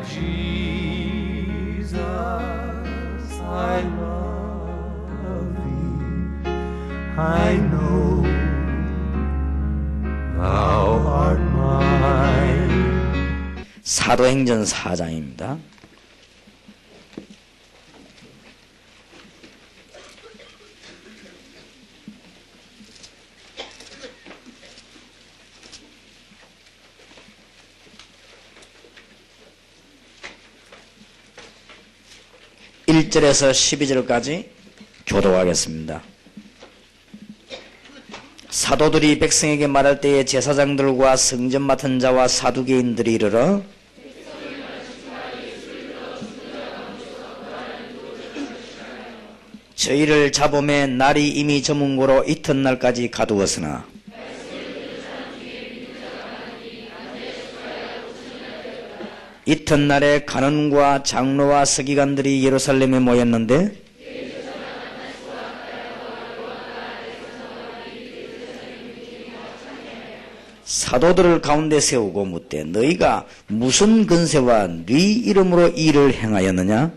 Jesus, I love thee. I know thou art mine. 사도행전 4장입니다. (1절에서) 12절까지 교독하겠습니다. 사도들이 백성에게 말할 때에 제사장들과 성전 맡은 자와 사두개인들이 이르러 저희를 잡음에 날이 이미 저문 고로 이튿날까지 가두었으나 이튿날에 간원과 장로와 서기관들이 예루살렘에 모였는데 사도들을 가운데 세우고 묻되 너희가 무슨 근세와 네 이름으로 이 일을 행하였느냐?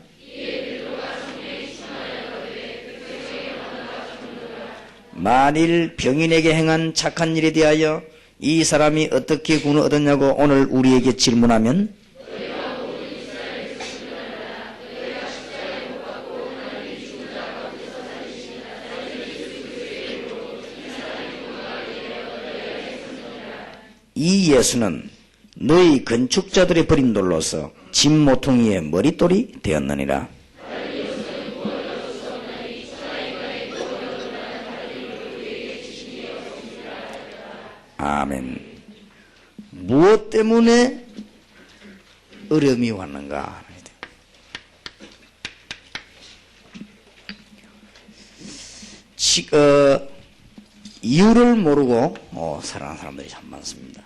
만일 병인에게 행한 착한 일에 대하여 이 사람이 어떻게 구원을 얻었냐고 오늘 우리에게 질문하면 이 예수는 너희 건축자들의 버린 돌로서 집 모퉁이의 머릿돌이 되었느니라. 아멘. 무엇 때문에 어려움이 왔는가? 이유를 모르고 살아가는 사람들이 참 많습니다.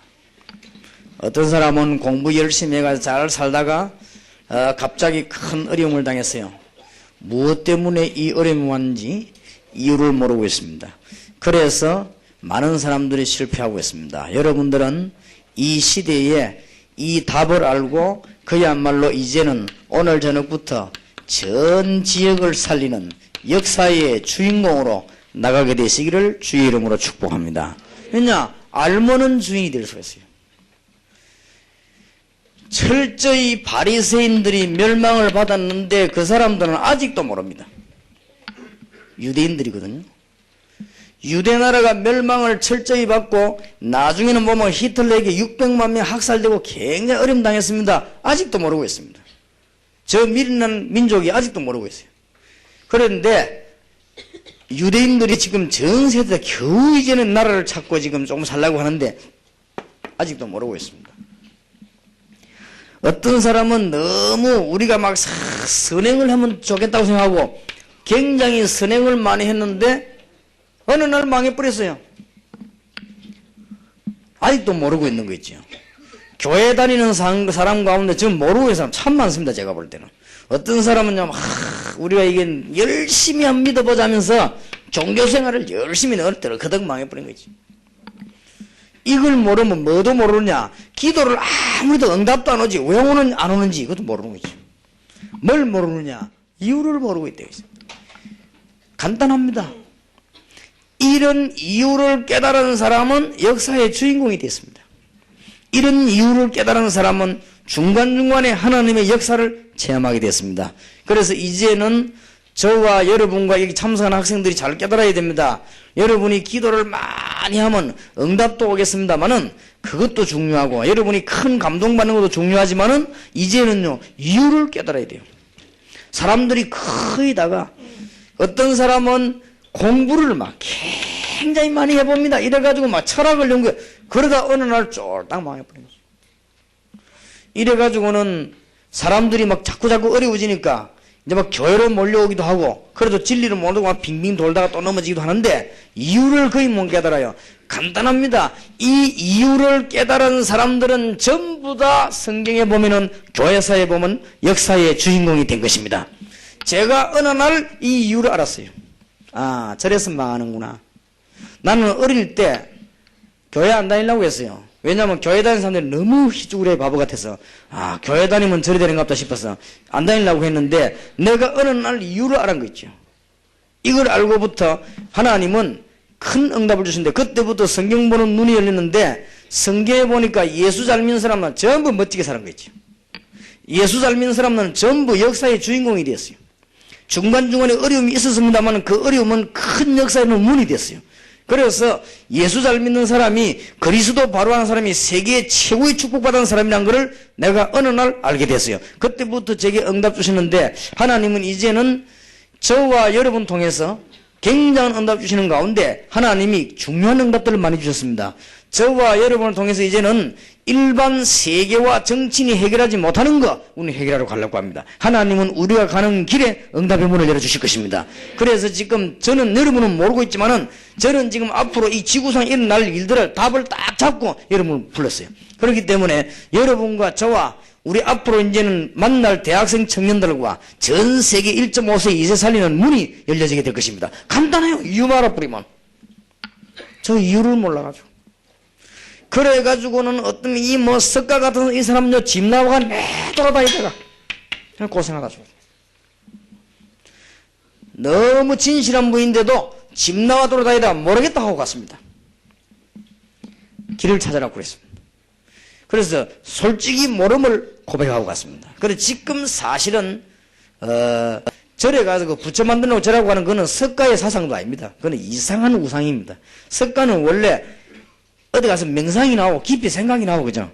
어떤 사람은 공부 열심히 해가지고 잘 살다가 갑자기 큰 어려움을 당했어요. 무엇 때문에 이 어려움이 왔는지 이유를 모르고 있습니다. 그래서 많은 사람들이 실패하고 있습니다. 여러분들은 이 시대에 이 답을 알고 그야말로 이제는 오늘 저녁부터 전 지역을 살리는 역사의 주인공으로 나가게 되시기를 주의 이름으로 축복합니다. 왜냐? 알면은 주인이 될 수가 있어요. 철저히 바리새인들이 멸망을 받았는데 그 사람들은 아직도 모릅니다. 유대인들이거든요. 유대 나라가 멸망을 철저히 받고 나중에는 보면 히틀러에게 600만 명 학살되고 굉장히 어려움 당했습니다. 아직도 모르고 있습니다. 저 미련한 민족이 아직도 모르고 있어요. 그런데 유대인들이 지금 전 세계에서 겨우 이제는 나라를 찾고 지금 조금 살려고 하는데 아직도 모르고 있습니다. 어떤 사람은 너무 우리가 막 선행을 하면 좋겠다고 생각하고 굉장히 선행을 많이 했는데 어느 날 망해버렸어요. 아직도 모르고 있는 거 있죠. 교회 다니는 사람 가운데 지금 모르고 있는 사람 참 많습니다. 제가 볼 때는. 어떤 사람은요, 우리가 이게 열심히 한번 믿어보자 하면서 종교생활을 열심히 어릴 때를 그덕 망해버린 거지. 이걸 모르면 뭐도 모르냐? 기도를 아무래도 응답도 안 오지. 왜 안 오는지 이것도 모르는 거지. 뭘 모르느냐? 이유를 모르고 있다. 간단합니다. 이런 이유를 깨달은 사람은 역사의 주인공이 됐습니다. 이런 이유를 깨달은 사람은 중간중간에 하나님의 역사를 체험하게 됐습니다. 그래서 이제는 저와 여러분과 여기 참석한 학생들이 잘 깨달아야 됩니다. 여러분이 기도를 많이 하면 응답도 오겠습니다만은 그것도 중요하고 여러분이 큰 감동받는 것도 중요하지만은 이제는요 이유를 깨달아야 돼요. 사람들이 거의 다가 어떤 사람은 공부를 막 굉장히 많이 해봅니다. 이래가지고 막 철학을 연구해. 그러다 어느 날 쫄딱 망해버린 거죠. 이래가지고는 사람들이 막 자꾸 어려워지니까 이제 막 교회로 몰려오기도 하고 그래도 진리를 모르고 막 빙빙 돌다가 또 넘어지기도 하는데 이유를 거의 못 깨달아요. 간단합니다. 이 이유를 깨달은 사람들은 전부 다 성경에 보면은 교회사에 보면 역사의 주인공이 된 것입니다. 제가 어느 날 이 이유를 알았어요. 아, 저래서 망하는구나. 나는 어릴 때 교회 안 다니려고 했어요. 왜냐하면 교회 다니는 사람들이 너무 희죽으로 바보 같아서 교회 다니면 저리 되는가 보다 싶어서 안 다니려고 했는데 내가 어느 날 이유를 알은 거 있죠. 이걸 알고부터 하나님은 큰 응답을 주신데 그때부터 성경 보는 눈이 열렸는데 성경에 보니까 예수 잘 믿는 사람은 전부 멋지게 사는 거 있죠. 예수 잘 믿는 사람은 전부 역사의 주인공이 되었어요. 중간중간에 어려움이 있었습니다만 그 어려움은 큰 역사의 문이 됐어요. 그래서 예수 잘 믿는 사람이 그리스도 바로 하는 사람이 세계 최고의 축복받은 사람이라는 것을 내가 어느 날 알게 됐어요. 그때부터 제게 응답 주시는데 하나님은 이제는 저와 여러분 통해서 굉장한 응답 주시는 가운데 하나님이 중요한 응답들을 많이 주셨습니다. 저와 여러분을 통해서 이제는 일반 세계와 정치인이 해결하지 못하는 거 우리는 해결하러 가려고 합니다. 하나님은 우리가 가는 길에 응답의 문을 열어주실 것입니다. 그래서 지금 저는 여러분은 모르고 있지만은 저는 지금 앞으로 이 지구상에 일어날 일들을 답을 딱 잡고 여러분을 불렀어요. 그렇기 때문에 여러분과 저와 우리 앞으로 이제는 만날 대학생 청년들과 전 세계 1.5세 이세 살리는 문이 열려지게 될 것입니다. 간단해요. 이유 말아버리면. 저 이유를 몰라가지고. 그래가지고는 어떤 이 석가 같은 이 사람요 집 나와가 매 돌아다니다가 그냥 고생하가지고 너무 진실한 분인데도 집 나와 돌아다니다가 모르겠다 하고 갔습니다. 길을 찾아라고 그랬습니다. 그래서 솔직히 모름을 고백하고 갔습니다. 그래서 지금 사실은 절에 가서 그 부처 만들려고 절하고 가는 거는 석가의 사상도 아닙니다. 그건 이상한 우상입니다. 석가는 원래 어디 가서 명상이 나오고 깊이 생각이 나오고 그죠?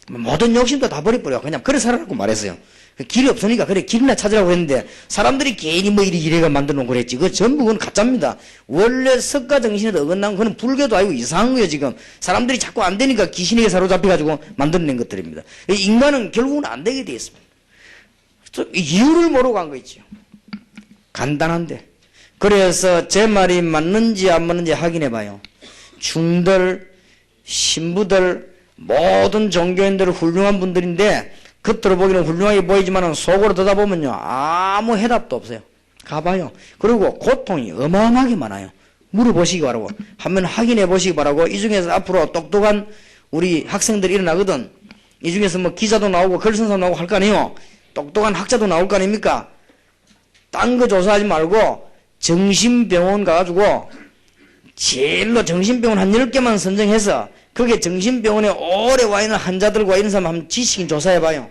모든 욕심도 다 버려버려. 그냥 그래 살아라고 말했어요. 길이 없으니까 그래 길이나 찾으라고 했는데 사람들이 괜히 뭐 이래가 만들어 놓고 그랬지. 그거 전부 그건 가짜입니다. 원래 석가 정신에도 어긋난 그건 불교도 아니고 이상한 거예요 지금. 사람들이 자꾸 안 되니까 귀신에게 사로잡혀가지고 만들어낸 것들입니다. 인간은 결국은 안 되게 돼 있습니다. 이유를 모르고 간 거 있죠. 간단한데. 그래서 제 말이 맞는지 안 맞는지 확인해 봐요. 중들, 신부들, 모든 종교인들 훌륭한 분들인데 겉으로 보기는 훌륭하게 보이지만 속으로 들여다보면요 아무 해답도 없어요. 가봐요. 그리고 고통이 어마어마하게 많아요. 물어보시기 바라고 한번 확인해 보시기 바라고. 이 중에서 앞으로 똑똑한 우리 학생들이 일어나거든. 이 중에서 뭐 기자도 나오고 글쓴 나오고 할 거 아니에요. 똑똑한 학자도 나올 거 아닙니까? 딴 거 조사하지 말고 정신병원 가가지고 제일로 정신병원 한 10개만 선정해서 그게 정신병원에 오래 와 있는 환자들과 이런 사람 한번 지식인 조사해봐요.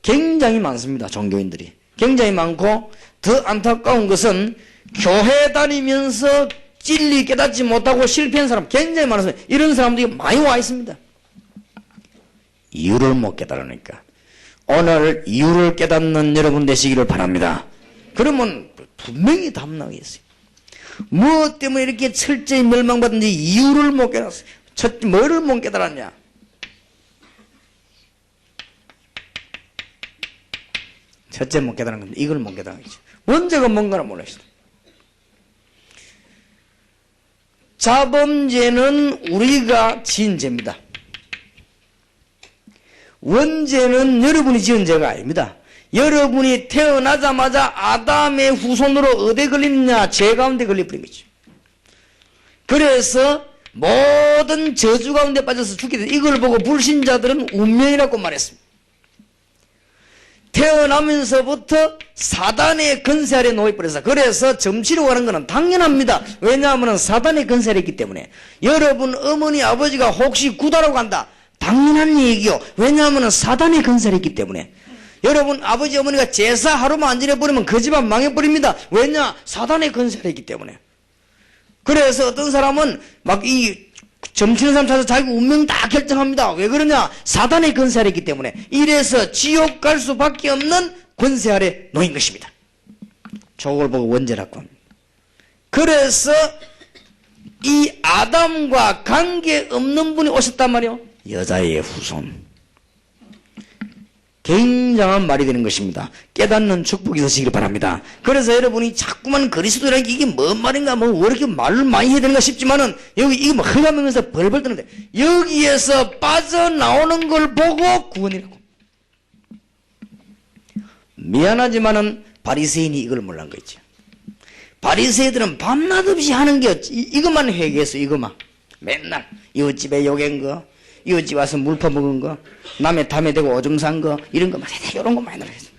굉장히 많습니다. 종교인들이. 굉장히 많고 더 안타까운 것은 교회 다니면서 진리 깨닫지 못하고 실패한 사람 굉장히 많아서 이런 사람들이 많이 와 있습니다. 이유를 못 깨달으니까. 오늘 이유를 깨닫는 여러분 되시기를 바랍니다. 그러면 분명히 답 나오겠어요. 무엇 때문에 이렇게 철저히 멸망받는지 이유를 못 깨달았어요. 뭐를 못 깨달았냐? 첫째 못 깨달은 건데 이걸 못 깨달은 거죠. 먼저가 뭔가를 몰랐어요. 자범죄는 우리가 지은 죄입니다. 원죄는 여러분이 지은 죄가 아닙니다. 여러분이 태어나자마자 아담의 후손으로 어디에 걸리느냐? 죄 가운데 걸려버린 거죠. 그래서 모든 저주 가운데 빠져서 죽게 돼. 이걸 보고 불신자들은 운명이라고 말했습니다. 태어나면서부터 사단의 건세 아래 놓여버려서 그래서 점치러 가는 것은 당연합니다. 왜냐하면 사단의 건세 아래 있기 때문에. 여러분 어머니 아버지가 혹시 구다라고 한다. 당연한 얘기요. 왜냐하면 사단의 건세 아래 있기 때문에. 여러분 아버지 어머니가 제사 하루만 안 지내버리면 그 집안 망해버립니다. 왜냐? 사단의 건세가 있기 때문에. 그래서 어떤 사람은 막 이 점치는 사람 찾아서 자기 운명 다 결정합니다. 왜 그러냐? 사단의 건세 아래 있기 때문에. 이래서 지옥 갈 수밖에 없는 권세 아래 놓인 것입니다. 저걸 보고 원죄라고 합니다. 그래서 이 아담과 관계없는 분이 오셨단 말이에요. 여자의 후손. 굉장한 말이 되는 것입니다. 깨닫는 축복이 있으시길 바랍니다. 그래서 여러분이 자꾸만 그리스도라는 게 이게 뭔 말인가, 뭐 왜 이렇게 말을 많이 해야 되는가 싶지만은 여기 이게 뭐 흑암면서 벌벌 뜨는데 여기에서 빠져나오는 걸 보고 구원이라고. 미안하지만은 바리새인이 이걸 몰란 거 있죠. 바리새인들은 밤낮 없이 하는 게 이것만 회개했어. 이것만 맨날 이웃집에 요갠 거, 이웃집 와서 물 퍼먹은 거, 남의 담에 대고 오줌 산 거, 이런 거 많이 이런 거 많이 나가있어.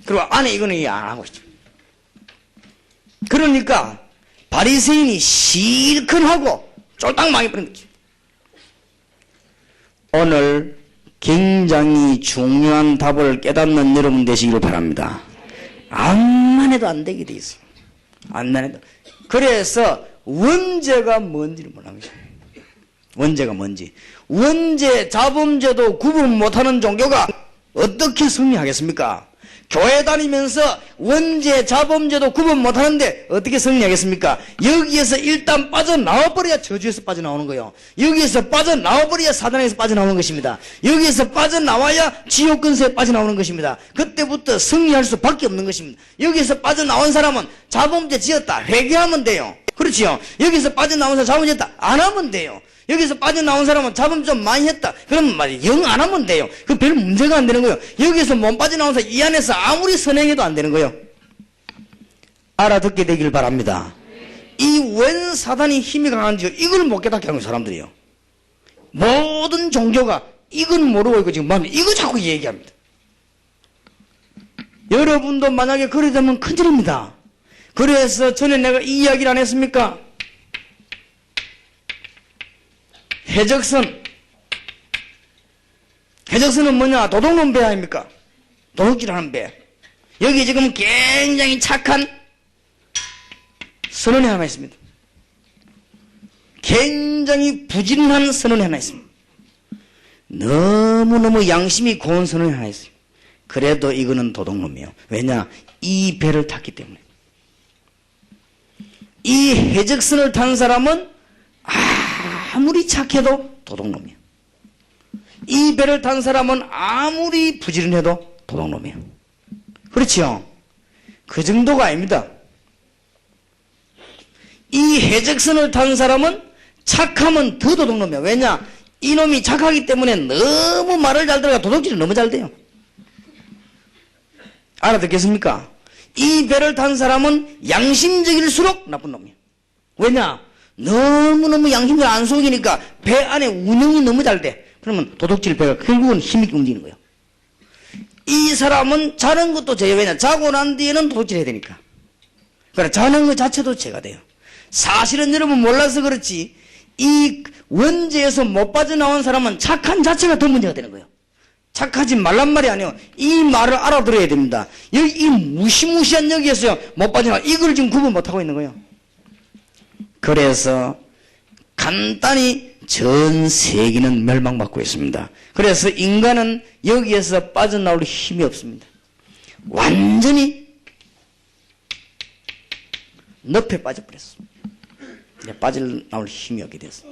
그리고 안에 이거는 안 하고 있죠. 그러니까 바리새인이 실컷 하고 쫄딱 망해버린 거죠. 오늘 굉장히 중요한 답을 깨닫는 여러분 되시기를 바랍니다. 암만 해도 안 되게 돼 있어. 암만 해도. 그래서 원죄가 뭔지를 몰라요. 원죄가 뭔지. 원죄, 자범죄도 구분 못하는 종교가 어떻게 승리하겠습니까? 교회 다니면서 원죄, 자범죄도 구분 못하는데 어떻게 승리하겠습니까? 여기에서 일단 빠져나와버려야 저주에서 빠져나오는 거예요. 여기에서 빠져나와버려야 사단에서 빠져나오는 것입니다. 여기에서 빠져나와야 지옥 근세에 빠져나오는 것입니다. 그때부터 승리할 수밖에 없는 것입니다. 여기에서 빠져나온 사람은 자범죄 지었다 회개하면 돼요. 그렇지요. 여기서 빠져나온 사람 자범죄 했다 안 하면 돼요. 여기서 빠져나온 사람은 자범 좀 많이 했다. 그러면 말이야 영 안 하면 돼요. 그 별 문제가 안 되는 거예요. 여기서 못 빠져나온 사람 이 안에서 아무리 선행해도 안 되는 거예요. 알아듣게 되길 바랍니다. 이 웬 사단이 힘이 강한지요. 이걸 못 깨닫게 하는 사람들이요. 모든 종교가 이건 모르고 있고 지금 막 이거 자꾸 얘기합니다. 여러분도 만약에 그래 되면 큰일입니다. 그래서 전에 내가 이 이야기를 안 했습니까? 해적선. 해적선은 뭐냐? 도둑놈 배 아닙니까? 도둑질하는 배. 여기 지금 굉장히 착한 선원이 하나 있습니다. 굉장히 부지런한 선원이 하나 있습니다. 너무너무 양심이 고운 선원이 하나 있어요. 그래도 이거는 도둑놈이에요. 왜냐? 이 배를 탔기 때문에. 이 해적선을 탄 사람은 아무리 착해도 도둑놈이에요. 이 배를 탄 사람은 아무리 부지런해도 도둑놈이에요. 그렇지요? 그 정도가 아닙니다. 이 해적선을 탄 사람은 착하면 더 도둑놈이에요. 왜냐? 이놈이 착하기 때문에 너무 말을 잘 들어가 도둑질이 너무 잘 돼요. 알아듣겠습니까? 이 배를 탄 사람은 양심적일수록 나쁜 놈이에요. 왜냐? 너무너무 양심을 안 속이니까 배 안에 운영이 너무 잘 돼. 그러면 도둑질 배가 결국은 힘있게 움직이는 거예요. 이 사람은 자는 것도 죄예요. 왜냐? 자고 난 뒤에는 도둑질 해야 되니까. 그러니까 자는 것 자체도 죄가 돼요. 사실은 여러분 몰라서 그렇지 이 원죄에서 못 빠져나온 사람은 착한 자체가 더 문제가 되는 거예요. 착하지 말란 말이 아니에요. 이 말을 알아들어야 됩니다. 여기 이 무시무시한 여기에서요 못 빠져나와 이걸 지금 구분 못하고 있는 거예요. 그래서 간단히 전 세계는 멸망받고 있습니다. 그래서 인간은 여기에서 빠져나올 힘이 없습니다. 완전히 늪에 빠져버렸습니다. 이제 빠져나올 힘이 없게 됐어요.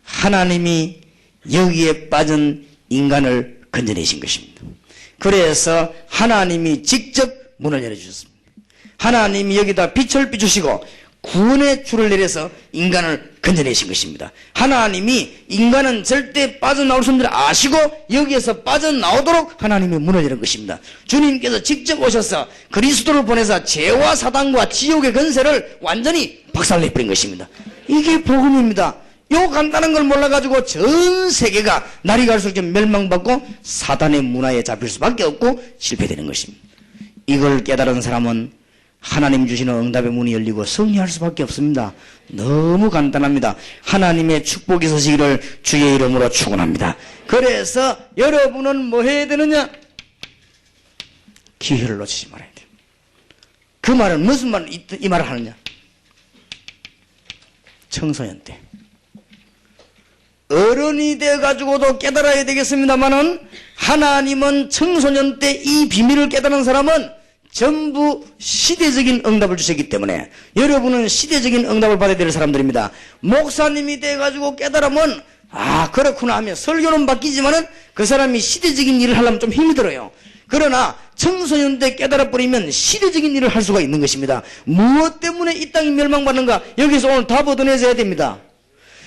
하나님이 여기에 빠진 인간을 건져내신 것입니다. 그래서 하나님이 직접 문을 열어주셨습니다. 하나님이 여기다 빛을 비추시고 구원의 줄을 내려서 인간을 건져내신 것입니다. 하나님이 인간은 절대 빠져나올 수 없는 줄 아시고 여기에서 빠져나오도록 하나님이 문을 여는 것입니다. 주님께서 직접 오셔서 그리스도를 보내서 죄와 사단과 지옥의 권세를 완전히 박살내버린 것입니다. 이게 복음입니다. 요 간단한 걸 몰라가지고 전 세계가 날이 갈수록 좀 멸망받고 사단의 문화에 잡힐 수밖에 없고 실패되는 것입니다. 이걸 깨달은 사람은 하나님 주시는 응답의 문이 열리고 승리할 수밖에 없습니다. 너무 간단합니다. 하나님의 축복이 있으시기를 주의 이름으로 축원합니다. 그래서 여러분은 뭐 해야 되느냐? 기회를 놓치지 말아야 돼요. 그 말은 무슨 말, 이 말을 하느냐? 청소년 때. 어른이 돼가지고도 깨달아야 되겠습니다만은 하나님은 청소년 때 이 비밀을 깨달은 사람은 전부 시대적인 응답을 주셨기 때문에 여러분은 시대적인 응답을 받아야 될 사람들입니다. 목사님이 돼가지고 깨달으면 그렇구나 하면 설교는 바뀌지만은 그 사람이 시대적인 일을 하려면 좀 힘이 들어요. 그러나 청소년 때 깨달아버리면 시대적인 일을 할 수가 있는 것입니다. 무엇 때문에 이 땅이 멸망받는가? 여기서 오늘 답 얻어내줘야 됩니다.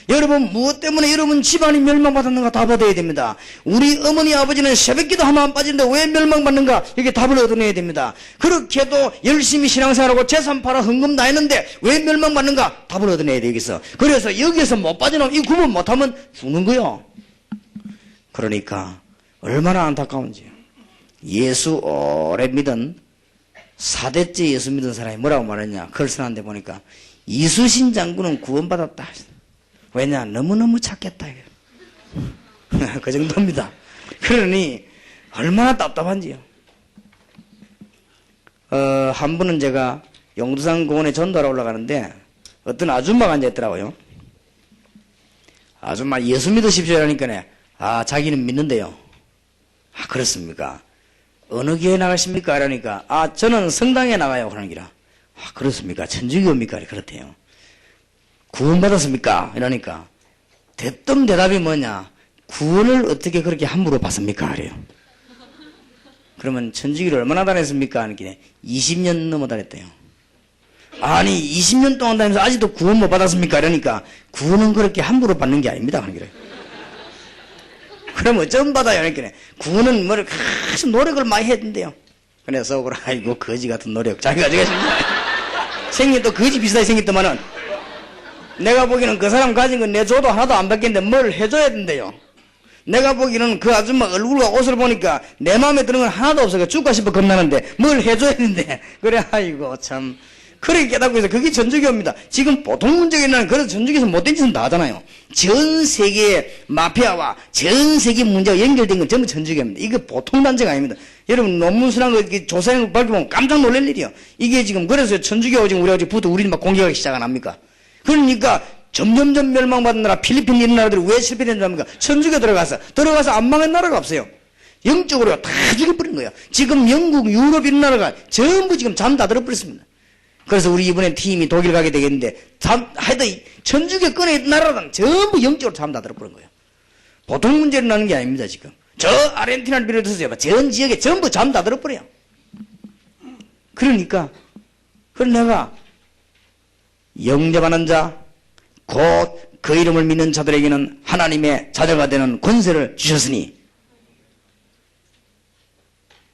여러분 무엇 때문에 여러분 집안이 멸망받았는가 답을 됩니다. 우리 어머니 아버지는 새벽기도 하면 안 빠지는데 왜 멸망받는가 이게 답을 얻어내야 됩니다. 그렇게도 열심히 신앙생활하고 재산 팔아 헌금 다 했는데 왜 멸망받는가 답을 얻어내야 되겠어. 그래서 여기에서 못 빠져나오면 이 구분 못하면 죽는 거요. 그러니까 얼마나 안타까운지요. 예수 오래 믿은 4대째 예수 믿은 사람이 뭐라고 말했냐. 글 쓰는데 보니까 이수신 장군은 구원받았다. 왜냐 너무너무 착했다. 그 정도입니다. 그러니 얼마나 답답한지요. 한 번은 제가 용두산 공원에 전도하러 올라가는데 어떤 아줌마가 앉아있더라고요. 아줌마 예수 믿으십시오 하니까 자기는 믿는데요. 아 그렇습니까? 어느 교회 나가십니까? 이러니까 저는 성당에 나가요 그러는기라. 그렇습니까? 천주교입니까? 그렇대요. 구원받았습니까? 이러니까 대뜸 대답이 뭐냐? 구원을 어떻게 그렇게 함부로 받습니까? 그래요. 그러면 천주교를 얼마나 다녔습니까? 하니까 20년 넘어 다녔대요. 아니 20년 동안 다니면서 아직도 구원 못 받았습니까? 이러니까 구원은 그렇게 함부로 받는 게 아닙니다. 그러니까 그럼 어쩜 받아요? 그러니까 구원은 뭐를 계속 노력을 많이 해야 된대요. 그래서 아이고 거지 같은 노력 자기가 생긴 또 거지 비슷하게 생겼더만은 내가 보기에는 그 사람 가진 건 내줘도 하나도 안 받겠는데 뭘 해줘야 된대요. 내가 보기에는 그 아줌마 얼굴과 옷을 보니까 내 마음에 드는 건 하나도 없어요. 죽고 싶어 겁나는데 뭘 해줘야 되는데 그래 아이고 참 그렇게 깨닫고 있어. 그게 전주교입니다. 지금 보통 문제가 있는 그래서 전주교에서 못된 짓은 다 하잖아요. 전 세계의 마피아와 전 세계 문제와 연결된 건 전부 전주교입니다. 이거 보통 단체가 아닙니다. 여러분 논문수랑 조사하는 거 밝혀보면 깜짝 놀랄 일이요. 이게 지금 그래서 전주교가 지금 우리가 부터 우리는 막 공격하기 시작 안 합니까? 그러니까 점점점 멸망받은 나라 필리핀 이런 나라들이 왜 실패된다는 겁니까? 천주교 들어가서 안 망한 나라가 없어요. 영적으로 다 죽여버린 거예요. 지금 영국, 유럽 이런 나라가 전부 지금 잠 다 들어버렸습니다. 그래서 우리 이번에 팀이 독일 가게 되겠는데 하여튼 천주교 권에 있는 나라는 전부 영적으로 잠 다 들어버린 거예요. 보통 문제로 나는 게 아닙니다. 지금 저 아르헨티나를 비롯해서 전 지역에 전부 잠 다 들어버려요. 그러니까 내가 영접하는 자 곧 그 이름을 믿는 자들에게는 하나님의 자녀가 되는 권세를 주셨으니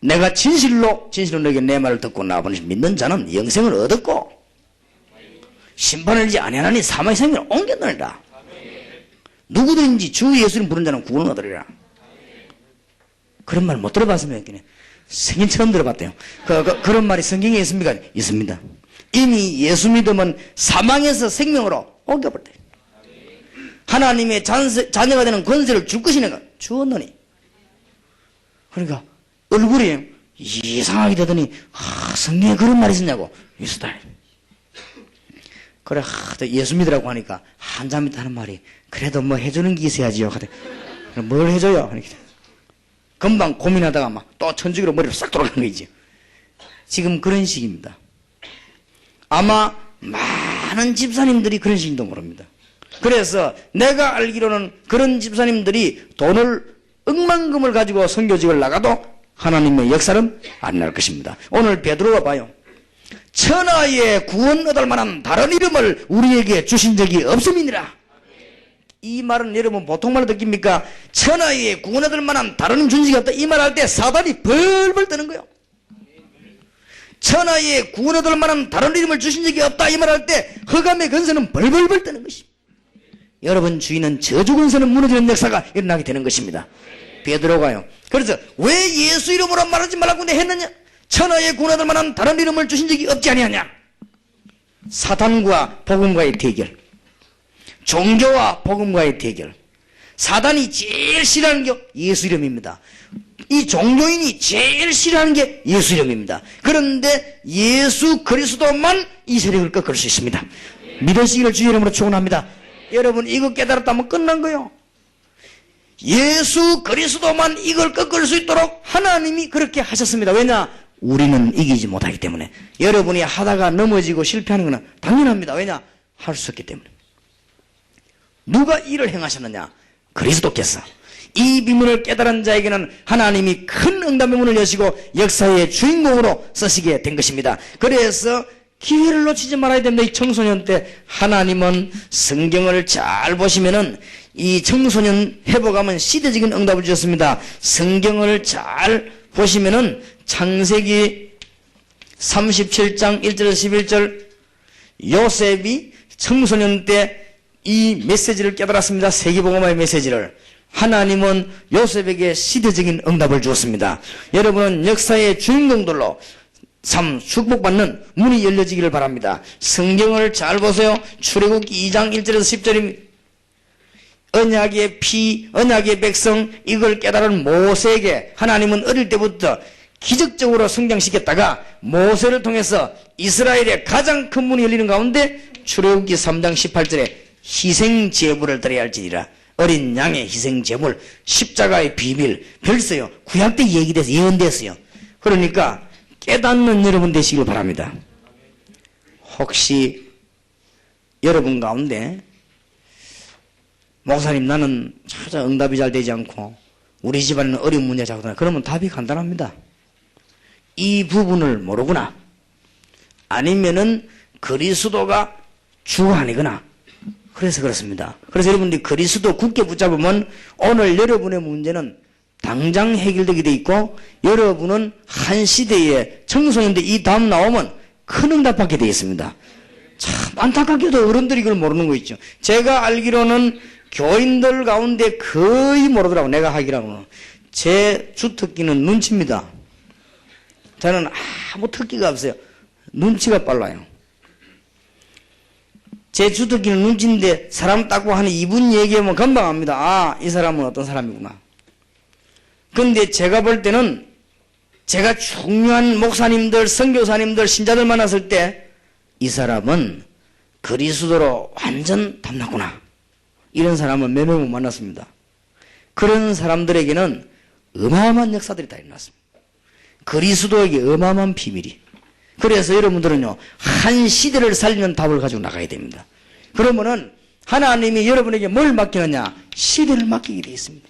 내가 진실로 너에게 내 말을 듣고 나아보니 믿는 자는 영생을 얻었고 심판을 이제 아니하나니 사망의 생명을 옮겼느니라. 누구든지 주 예수님 부른 자는 구원을 얻으리라. 그런 말 못 들어봤습니까? 생긴 처음 들어봤대요. 그런 말이 성경에 있습니까? 있습니다. 이미 예수 믿으면 사망에서 생명으로 옮겨버렸대. 하나님의 자녀가 되는 권세를 줄 것이니까 주었느니. 그러니까 얼굴이 이상하게 되더니 성경에 그런 말이 있었냐고. 있었다. 그래 예수 믿으라고 하니까 한잠 있다는 말이 그래도 뭐 해주는 게 있어야지요. 뭘 해줘요? 금방 고민하다가 막 또 천주교로 머리를 싹 돌아가는 거지. 지금 그런 식입니다. 아마 많은 집사님들이 그런 식인도 모릅니다. 그래서 내가 알기로는 그런 집사님들이 돈을 억만금을 가지고 선교직을 나가도 하나님의 역사는 안 날 것입니다. 오늘 베드로가 봐요. 천하에 구원 얻을 만한 다른 이름을 우리에게 주신 적이 없음이니라. 이 말은 여러분 보통 말로 느낍니까? 천하에 구원 얻을 만한 다른 이름 준 적이 없다. 이 말 할 때 사단이 벌벌 떠는 거예요. 천하에 구원 얻을 만한 다른 이름을 주신 적이 없다. 이 말 할 때 흑암의 근세는 벌벌벌 떠는 것입니다. 여러분 주위는 저주 근세는 무너지는 역사가 일어나게 되는 것입니다. 베드로가요. 그래서 왜 예수 이름으로 말하지 말라고 했느냐? 천하에 구원 얻을 만한 다른 이름을 주신 적이 없지 아니하냐? 사탄과 복음과의 대결, 종교와 복음과의 대결. 사단이 제일 싫어하는 게 예수 이름입니다. 이 종교인이 제일 싫어하는 게 예수 이름입니다. 그런데 예수 그리스도만 이 세력을 꺾을 수 있습니다. 믿으시기를 주의 이름으로 축원합니다. 여러분 이거 깨달았다면 끝난 거예요. 예수 그리스도만 이걸 꺾을 수 있도록 하나님이 그렇게 하셨습니다. 왜냐? 우리는 이기지 못하기 때문에. 여러분이 하다가 넘어지고 실패하는 것은 당연합니다. 왜냐? 할 수 없기 때문에. 누가 이를 행하셨느냐? 그리스도께서. 이 비밀을 깨달은 자에게는 하나님이 큰 응답의 문을 여시고 역사의 주인공으로 쓰시게 된 것입니다. 그래서 기회를 놓치지 말아야 됩니다. 이 청소년 때 하나님은 성경을 잘 보시면은 이 청소년 회복하면 시대적인 응답을 주셨습니다. 성경을 잘 보시면은 창세기 37장 1절에서 11절 요셉이 청소년 때 이 메시지를 깨달았습니다. 세계복음화의 메시지를. 하나님은 요셉에게 시대적인 응답을 주었습니다. 여러분은 역사의 주인공들로 참 축복받는 문이 열려지기를 바랍니다. 성경을 잘 보세요. 출애굽기 2장 1절에서 10절입니다. 언약의 피, 언약의 백성, 이걸 깨달은 모세에게 하나님은 어릴 때부터 기적적으로 성장시켰다가 모세를 통해서 이스라엘의 가장 큰 문이 열리는 가운데 출애굽기 3장 18절에 희생제물을 드려야 할지니라. 어린 양의 희생제물, 십자가의 비밀, 벌써요 구약 때 얘기돼서 예언됐어요. 그러니까 깨닫는 여러분 되시길 바랍니다. 혹시 여러분 가운데 목사님 나는 찾아 응답이 잘 되지 않고 우리 집안에는 어려운 문제가 자꾸 나요. 그러면 답이 간단합니다. 이 부분을 모르구나. 아니면은 그리스도가 주가 아니구나. 그래서 그렇습니다. 그래서 여러분들이 그리스도 굳게 붙잡으면 오늘 여러분의 문제는 당장 해결되게 돼 있고 여러분은 한 시대에 청소년들 이 다음 나오면 큰 응답 받게 되어 있습니다. 참 안타깝게도 어른들이 이걸 모르는 거 있죠. 제가 알기로는 교인들 가운데 거의 모르더라고. 내가 하기라고는. 제 주특기는 눈치입니다. 저는 아무 특기가 없어요. 눈치가 빨라요. 제 주특기는 눈치인데 사람 닦고 한 2분 얘기하면 금방 압니다. 아, 이 사람은 어떤 사람이구나. 근데 제가 볼 때는 제가 중요한 목사님들, 선교사님들, 신자들 만났을 때 이 사람은 그리스도로 완전 닮았구나. 이런 사람은 몇 명 못 만났습니다. 그런 사람들에게는 어마어마한 역사들이 다 일어났습니다. 그리스도에게 어마어마한 비밀이. 그래서 여러분들은요, 한 시대를 살리는 답을 가지고 나가야 됩니다. 그러면은 하나님이 여러분에게 뭘 맡기느냐? 시대를 맡기게 되어 있습니다.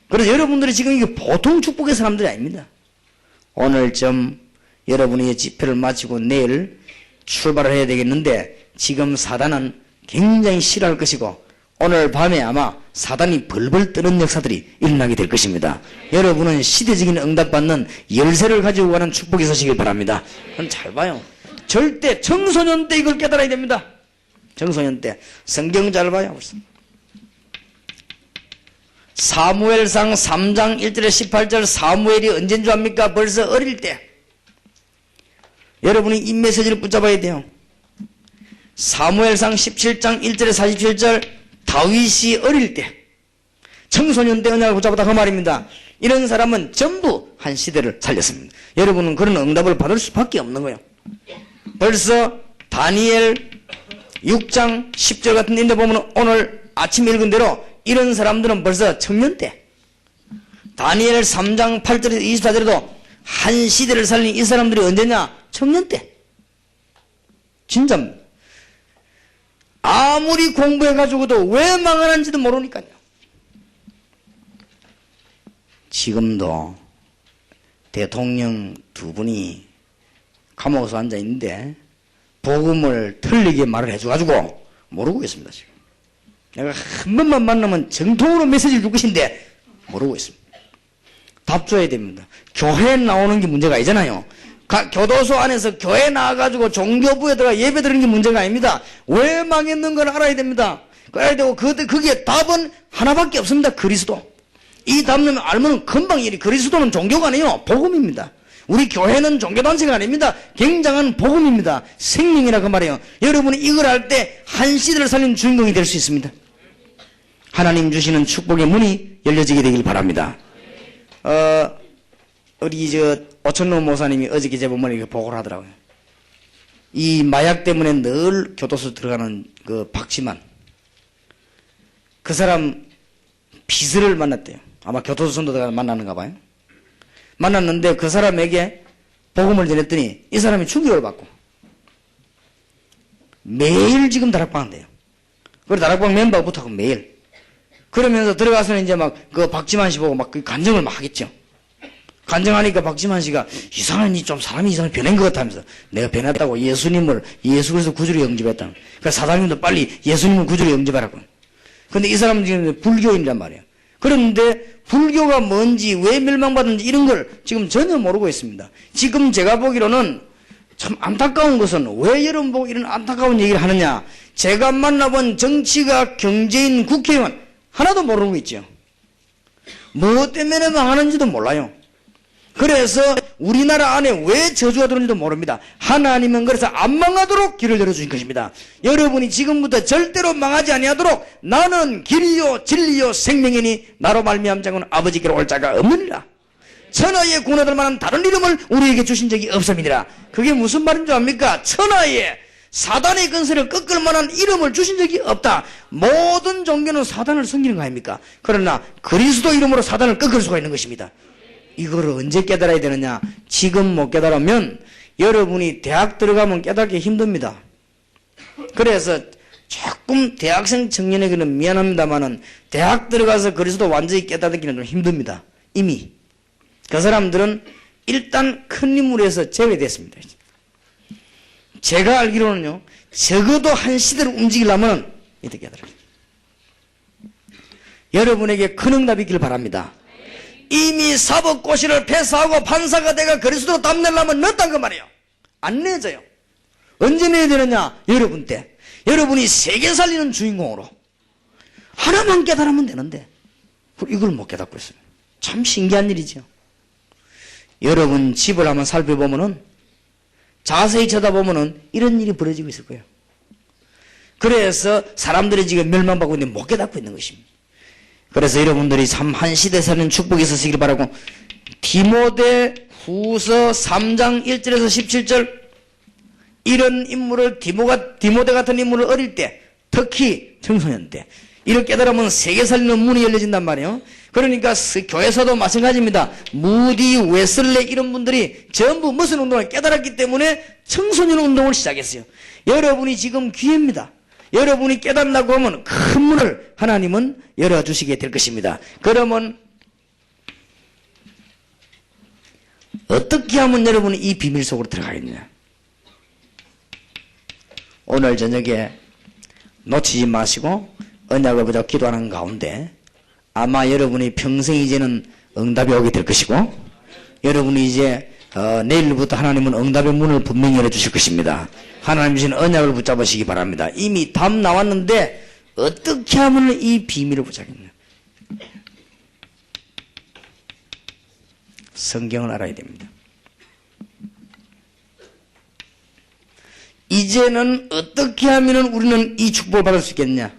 그래서 여러분들이 지금 이게 보통 축복의 사람들이 아닙니다. 오늘쯤 여러분이 집회를 마치고 내일 출발을 해야 되겠는데 지금 사단은 굉장히 싫어할 것이고 오늘 밤에 아마 사단이 벌벌 뜨는 역사들이 일어나게 될 것입니다. 여러분은 시대적인 응답받는 열쇠를 가지고 가는 축복이 있으시길 바랍니다. 그럼 잘 봐요. 절대 청소년 때 이걸 깨달아야 됩니다. 청소년 때. 성경 잘 봐요. 벌써. 사무엘상 3장 1절에 18절 사무엘이 언제인 줄 압니까? 벌써 어릴 때. 여러분이 이 메시지를 붙잡아야 돼요. 사무엘상 17장 1절에 47절 다윗이 어릴 때 청소년 때 언약을 붙잡았다 그 말입니다. 이런 사람은 전부 한 시대를 살렸습니다. 여러분은 그런 응답을 받을 수밖에 없는 거예요. 벌써 다니엘 6장 10절 같은 데 보면 오늘 아침 읽은 대로 이런 사람들은 벌써 청년 때 다니엘 3장 8절에서 24절에도 한 시대를 살린 이 사람들이 언제냐? 청년 때. 진짜입니다. 아무리 공부해가지고도 왜 망하는지도 모르니까요. 지금도 대통령 두 분이 감옥에서 앉아있는데 복음을 틀리게 말을 해줘가지고 모르고 있습니다. 지금. 내가 한 번만 만나면 정통으로 메시지를 줄 것인데 모르고 있습니다. 답 줘야 됩니다. 교회에 나오는 게 문제가 아니잖아요. 교도소 안에서 교회 나와가지고 종교부에 들어가 예배 드리는 게 문제가 아닙니다. 왜 망했는 걸 알아야 됩니다. 알아야 되고 그게 답은 하나밖에 없습니다. 그리스도. 이 답을 알면 금방 일이 그리스도는 종교가 아니에요. 복음입니다. 우리 교회는 종교단체가 아닙니다. 굉장한 복음입니다. 생명이라 그 말이에요. 여러분이 이걸 할 때 한 시대를 살리는 주인공이 될 수 있습니다. 하나님 주시는 축복의 문이 열려지게 되길 바랍니다. 우리 오천로 모사님이 어저께 제 부모님에게 보고를 하더라고요. 이 마약 때문에 늘 교도소 들어가는 그 박지만 그 사람 비서를 만났대요. 아마 교도소 선도가 만나는가 봐요. 만났는데 그 사람에게 복음을 전했더니 이 사람이 충격을 받고 매일 지금 다락방 한대요. 그리고 다락방 멤버부터 매일 그러면서 들어가서는 이제 막 그 박지만 씨 보고 막 그 간증을 막 하겠죠. 간증하니까 박지만 씨가 이상하니 좀 사람이 이상하게 변한 것 같다면서 내가 변했다고 예수 그리스도 구주로 영접했다. 그러니까 사장님도 빨리 예수님을 구주로 영접하라고. 근데 이 사람은 지금 불교인이란 말이에요. 그런데 불교가 뭔지 왜 멸망받는지 이런 걸 지금 전혀 모르고 있습니다. 지금 제가 보기로는 참 안타까운 것은 왜 여러분 보고 이런 안타까운 얘기를 하느냐. 제가 만나본 정치가 경제인 국회의원 하나도 모르고 있죠. 뭐 때문에 망하는지도 몰라요. 그래서 우리나라 안에 왜 저주가 들어오는지도 모릅니다. 하나님은 그래서 안 망하도록 길을 열어주신 것입니다. 여러분이 지금부터 절대로 망하지 아니하도록 나는 길이요 진리요 생명이니 나로 말미암 자는 아버지께로 올 자가 없느니라. 천하에 구원받을 만한 다른 이름을 우리에게 주신 적이 없음이니라. 그게 무슨 말인 줄 압니까? 천하에 사단의 근세를 꺾을 만한 이름을 주신 적이 없다. 모든 종교는 사단을 섬기는 거 아닙니까? 그러나 그리스도 이름으로 사단을 꺾을 수가 있는 것입니다. 이거를 언제 깨달아야 되느냐? 지금 못 깨달으면 여러분이 대학 들어가면 깨닫기 힘듭니다. 그래서 조금 대학생 청년에게는 미안합니다만은 대학 들어가서 그리스도 완전히 깨닫기는 좀 힘듭니다. 이미 그 사람들은 일단 큰 인물에서 제외됐습니다. 제가 알기로는요, 적어도 한 시대를 움직이려면 이렇게 깨달아요. 여러분에게 큰 응답이 있길 바랍니다. 이미 사법고시를 패스하고 판사가 내가 그리스도로 땀내려면 넣었단 그 말이에요. 안 내져요. 언제 내야 되느냐? 여러분 때. 여러분이 세계 살리는 주인공으로 하나만 깨달으면 되는데 이걸 못 깨닫고 있어요. 참 신기한 일이죠. 여러분 집을 한번 살펴보면은 자세히 쳐다보면은 이런 일이 벌어지고 있을 거예요. 그래서 사람들이 지금 멸망받고 있는데 못 깨닫고 있는 것입니다. 그래서 여러분들이 참 한 시대 사는 축복이 있으시길 바라고 디모데 후서 3장 1절에서 17절 이런 인물을 디모데 같은 인물을 어릴 때 특히 청소년 때 이렇게 깨달으면 세계 살리는 문이 열려진단 말이에요. 그러니까 교회에서도 마찬가지입니다. 무디, 웨슬레 이런 분들이 전부 무슨 운동을 깨달았기 때문에 청소년 운동을 시작했어요. 여러분이 지금 기회입니다. 여러분이 깨닫는다고 하면 큰 문을 하나님은 열어주시게 될 것입니다. 그러면 어떻게 하면 여러분이 이 비밀 속으로 들어가겠느냐? 오늘 저녁에 놓치지 마시고 언약을 보자 기도하는 가운데 아마 여러분이 평생 이제는 응답이 오게 될 것이고 여러분이 이제 내일부터 하나님은 응답의 문을 분명히 열어주실 것입니다. 하나님 주신 언약을 붙잡으시기 바랍니다. 이미 답 나왔는데 어떻게 하면 이 비밀을 붙잡겠냐? 성경을 알아야 됩니다. 이제는 어떻게 하면 우리는 이 축복을 받을 수 있겠냐?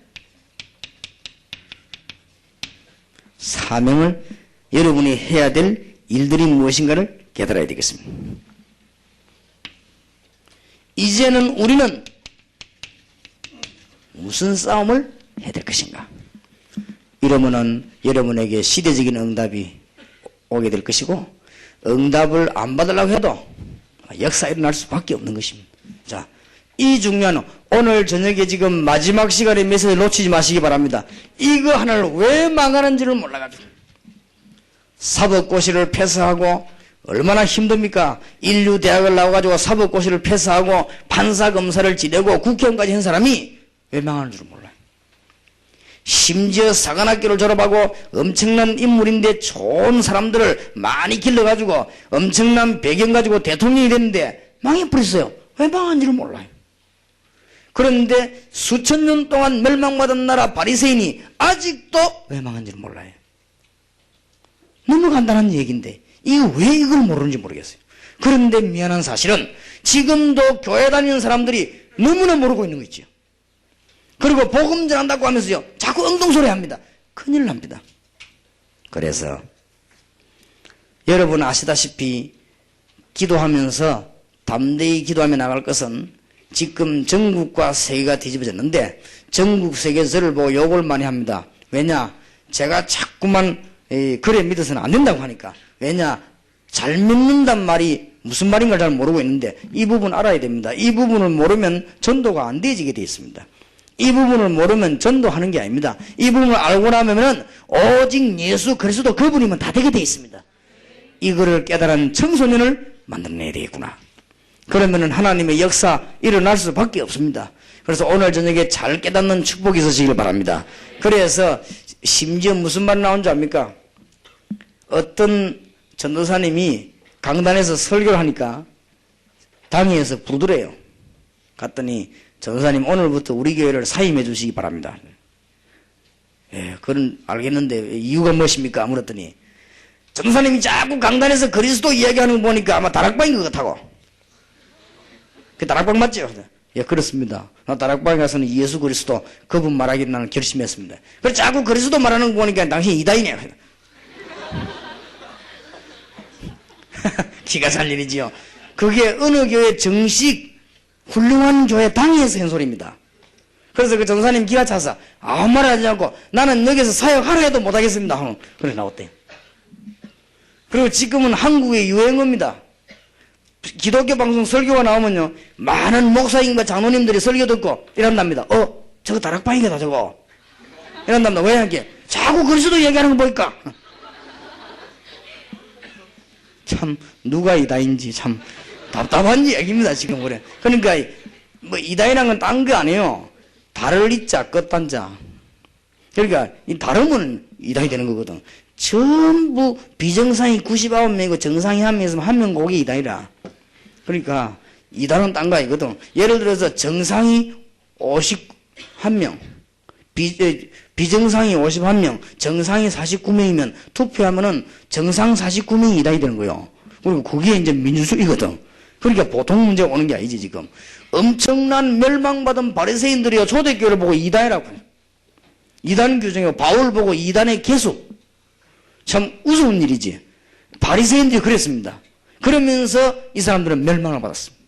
사명을 여러분이 해야 될 일들이 무엇인가를 깨달아야 되겠습니다. 이제는 우리는 무슨 싸움을 해야 될 것인가? 이러면은 여러분에게 시대적인 응답이 오게 될 것이고 응답을 안 받으려고 해도 역사가 일어날 수밖에 없는 것입니다. 자, 이 중요한 오늘 저녁에 지금 마지막 시간에 메시지를 놓치지 마시기 바랍니다. 이거 하나를 왜 망하는지를 몰라가지고 사법고시를 패스하고 얼마나 힘듭니까? 인류 대학을 나와가지고 사법고시를 패스하고 판사 검사를 지내고 국회의원까지 한 사람이 왜 망하는 줄 몰라요. 심지어 사관학교를 졸업하고 엄청난 인물인데 좋은 사람들을 많이 길러가지고 엄청난 배경 가지고 대통령이 됐는데 망해버렸어요. 왜 망한지를 몰라요. 그런데 수천 년 동안 멸망받은 나라 바리새인이 아직도 왜 망한지를 몰라요. 너무 간단한 얘기인데 이거 왜 이걸 모르는지 모르겠어요. 그런데 미안한 사실은 지금도 교회 다니는 사람들이 너무나 모르고 있는 거 있죠. 그리고 복음 전한다고 하면서요 자꾸 엉뚱소리 합니다. 큰일 납니다. 그래서 여러분 아시다시피 기도하면서 담대히 기도하며 나갈 것은 지금 전국과 세계가 뒤집어졌는데 전국 세계에서 저를 보고 욕을 많이 합니다. 왜냐? 제가 자꾸만 그래 믿어서는 안 된다고 하니까. 왜냐? 잘 믿는단 말이 무슨 말인가 잘 모르고 있는데 이 부분 알아야 됩니다. 이 부분을 모르면 전도가 안 되어지게 되어 있습니다. 이 부분을 모르면 전도하는 게 아닙니다. 이 부분을 알고 나면 오직 예수 그리스도 그분이면 다 되게 되어 있습니다. 이거를 깨달은 청소년을 만들어내야 되겠구나. 그러면은 하나님의 역사 일어날 수밖에 없습니다. 그래서 오늘 저녁에 잘 깨닫는 축복이 있으시길 바랍니다. 그래서 심지어 무슨 말 나온 줄 압니까? 어떤 전도사님이 강단에서 설교를 하니까 당회에서 부르더래요. 갔더니 전도사님 오늘부터 우리 교회를 사임해 주시기 바랍니다. 예, 그건 알겠는데 이유가 무엇입니까? 물었더니 전도사님이 자꾸 강단에서 그리스도 이야기하는 거 보니까 아마 다락방인 것 같다고. 그 다락방 맞죠? 예, 그렇습니다. 나 다락방에 가서는 예수 그리스도 그분 말하기를 나는 결심했습니다. 그래서 자꾸 그리스도 말하는 거 보니까 당신 이다이네. 기가 살 일이지요. 그게 어느 교회 정식 훌륭한 교회 당회에서 한 소리입니다. 그래서 그 전사님 기가 차서 아무 말 하지 않고 나는 여기서 사역하라 해도 못하겠습니다. 그래 나왔대요. 그리고 지금은 한국의 유행어입니다. 기독교 방송 설교가 나오면요 많은 목사님과 장로님들이 설교 듣고 이런답니다. 저거 다락방이다 저거 이런답니다. 왜 이렇게 자꾸 그리스도 얘기하는 거 보니까 참 누가 이다인지 참 답답한 얘기입니다 지금. 그래 그러니까 뭐 이다이란 건 딴 거 아니에요. 다를 이자 끝단자. 그러니까 이 다르면 이다이 되는 거거든. 전부 비정상이 99명이고 정상이 1명 있으면 1명 고기 이다이라. 그러니까 이다는 딴 거 아니거든. 예를 들어서 정상이 51명, 비정상이 51명, 정상이 49명이면 투표하면은 정상 49명이 이다이 되는 거예요. 그리고 그게 이제 민주주의거든. 그러니까 보통 문제가 오는 게 아니지 지금. 엄청난 멸망받은 바리새인들이요 초대교회를 보고 이단이라고 해요. 이단 규정이고 바울 보고 이단의 개수. 참 우스운 일이지. 바리새인들이 그랬습니다. 그러면서 이 사람들은 멸망을 받았습니다.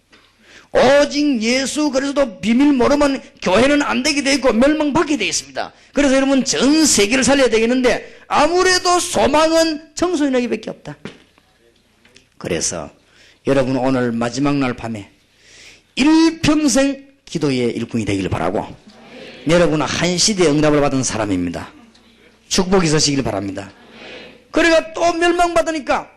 오직 예수 그리스도 비밀 모르면 교회는 안 되게 돼 있고 멸망받게 돼 있습니다. 그래서 여러분 전 세계를 살려야 되겠는데 아무래도 소망은 청소년에게밖에 없다. 그래서 여러분 오늘 마지막 날 밤에 일평생 기도의 일꾼이 되기를 바라고 여러분은 한 시대에 응답을 받은 사람입니다. 축복이 있으시길 바랍니다. 그러니까 또 멸망받으니까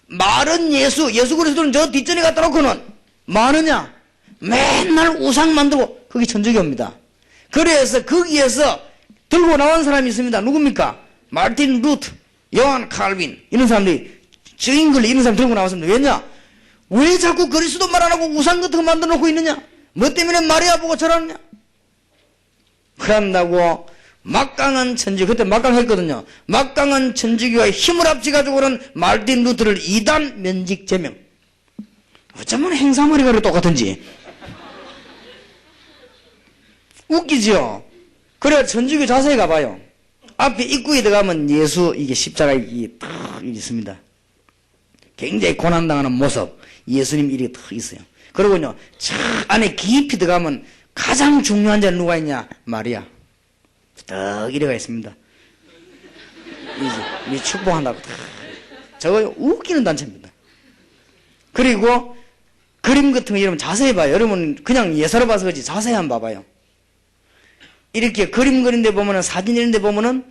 말은 예수 그리스도는 저 뒷전에 갖다 놓고는 많으냐 맨날 우상 만들고 그게 천주교입니다. 그래서 거기에서 들고 나온 사람이 있습니다. 누굽니까? 마르틴 루트, 요한 칼빈 이런 사람들이 주인글 이런 사람 들고 나왔습니다. 왜냐? 왜 자꾸 그리스도 말 안 하고 우상 같은 거 만들어 놓고 있느냐? 뭐 때문에 마리아 보고 저러느냐? 그런다고 막강한 천주교, 그때 막강했거든요. 막강한 천주교와 힘을 합쳐가지고는 마르틴 루트를 이단 면직 제명. 어쩌면 행사머리가 똑같은지. 웃기죠? 그래 천주교 자세히 가봐요. 앞에 입구에 들어가면 예수 이게 십자가 이게 탁 있습니다. 굉장히 고난당하는 모습. 예수님 일이 탁 있어요. 그리고요, 저 안에 깊이 들어가면 가장 중요한 자는 누가 있냐? 마리아. 딱 이래가 있습니다. 이 축복한다고. 저거 웃기는 단체입니다. 그리고 그림 같은 거 여러분 자세히 봐요. 여러분 그냥 예사로 봐서 그렇지 자세히 한번 봐봐요. 이렇게 그림 그린 데 보면은 사진 이런 데 보면은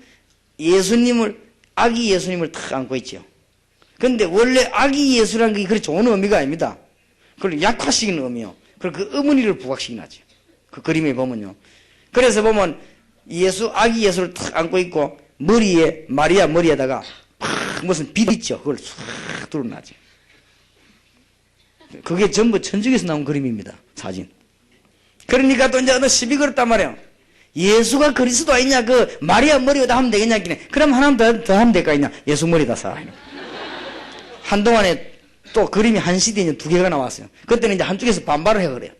아기 예수님을 탁 안고 있죠. 근데 원래 아기 예수라는 게 그리 좋은 의미가 아닙니다. 그걸 약화시키는 의미요. 그리고 그 어머니를 부각시키는 하죠. 그 그림에 보면요. 그래서 보면 아기 예수를 탁 안고 있고 머리에 마리아 머리에다가 팍 무슨 빛 있죠. 그걸 싹 둘러나죠. 그게 전부 천주교에서 나온 그림입니다. 사진. 그러니까 또 이제 어느 시비 걸었단 말이에요. 예수가 그리스도 아니냐 그 마리아 머리에다 하면 되겠냐 그럼 하나만 더 하면 될까 있냐 예수 머리에다 사. 한동안에 또 그림이 한 시대에 2개가 나왔어요. 그때는 이제 한쪽에서 반발을 해 그래요.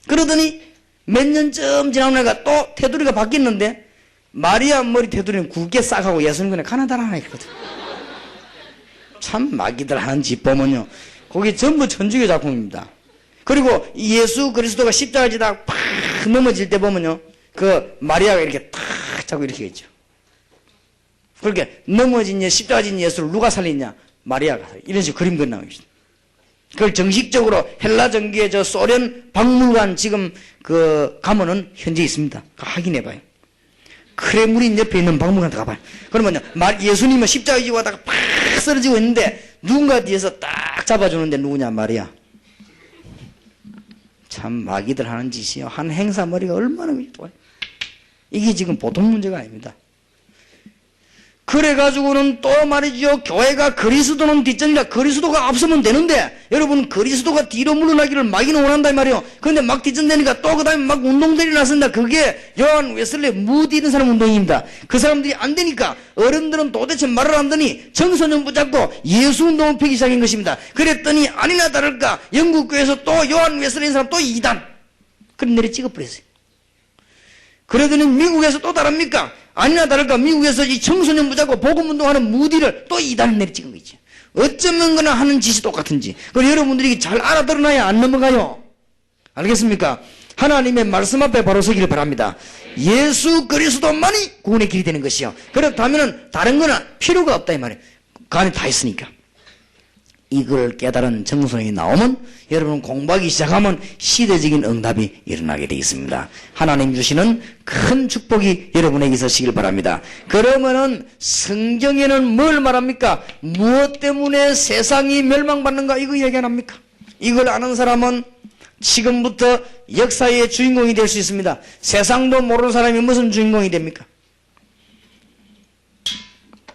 그러더니 몇 년쯤 지나니까 또 테두리가 바뀌었는데 마리아 머리 테두리는 굵게 싹 하고 예수님 그냥 가나다라 하나 있거든. 참 마귀들 하는 짓 보면요. 그게 전부 천주교 작품입니다. 그리고 예수 그리스도가 십자가 지다가 팍 넘어질 때 보면요. 그 마리아가 이렇게 탁 자고 이렇게 있죠. 그렇게 넘어진 십자가 진 예수를 누가 살리냐? 마리아가 이런 식으로 그림 그려 나오고 있습니다. 그걸 정식적으로 헬라 정기의 저 소련 박물관 지금 가면은 현재 있습니다. 확인해봐요. 크레물린 옆에 있는 박물관 가봐요. 그러면요, 예수님은 십자가 지고 하다가 팍 쓰러지고 있는데 누군가 뒤에서 딱 잡아주는데 누구냐 말이야. 참 마귀들 하는 짓이요. 한 행사 머리가 얼마나 좋아요. 이게 지금 보통 문제가 아닙니다. 그래가지고는 또 말이죠. 교회가 그리스도는 뒷전이라 그리스도가 앞서면 되는데 여러분 그리스도가 뒤로 물러나기를 마귀는 원한다 이 말이에요. 그런데 막 뒷전되니까 또 그 다음에 막 운동들이 나선다. 그게 요한 웨슬리 무디 있는 사람 운동입니다. 그 사람들이 안 되니까 어른들은 도대체 말을 안 듣니 청소년 붙잡고 예수 운동을 펴기 시작한 것입니다. 그랬더니 아니나 다를까 영국교회에서 또 요한 웨슬리 있는 사람 또 2단 그런 내리 찍어버렸어요. 그러더니 미국에서 또 다릅니까? 아니나 다를까 미국에서 이 청소년 붙잡고 복음운동하는 무디를 또 2단을 내리 찍은 거죠. 어쩌면 그나 하는 짓이 똑같은지 그걸 여러분들이 잘 알아들어놔야 안 넘어가요. 알겠습니까? 하나님의 말씀 앞에 바로 서기를 바랍니다. 예수 그리스도만이 구원의 길이 되는 것이요. 그렇다면 다른 거는 필요가 없다 이 말이에요. 그 안에 다 있으니까. 이걸 깨달은 정성이 나오면 여러분 공부하기 시작하면 시대적인 응답이 일어나게 되어 있습니다. 하나님 주시는 큰 축복이 여러분에게 있으시길 바랍니다. 그러면은 성경에는 뭘 말합니까? 무엇 때문에 세상이 멸망받는가 이거 얘기 안 합니까? 이걸 아는 사람은 지금부터 역사의 주인공이 될 수 있습니다. 세상도 모르는 사람이 무슨 주인공이 됩니까?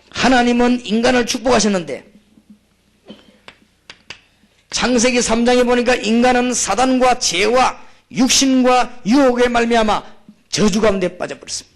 하나님은 인간을 축복하셨는데 창세기 3장에 보니까 인간은 사단과 죄와 육신과 유혹에 말미암아 저주 가운데 빠져버렸습니다.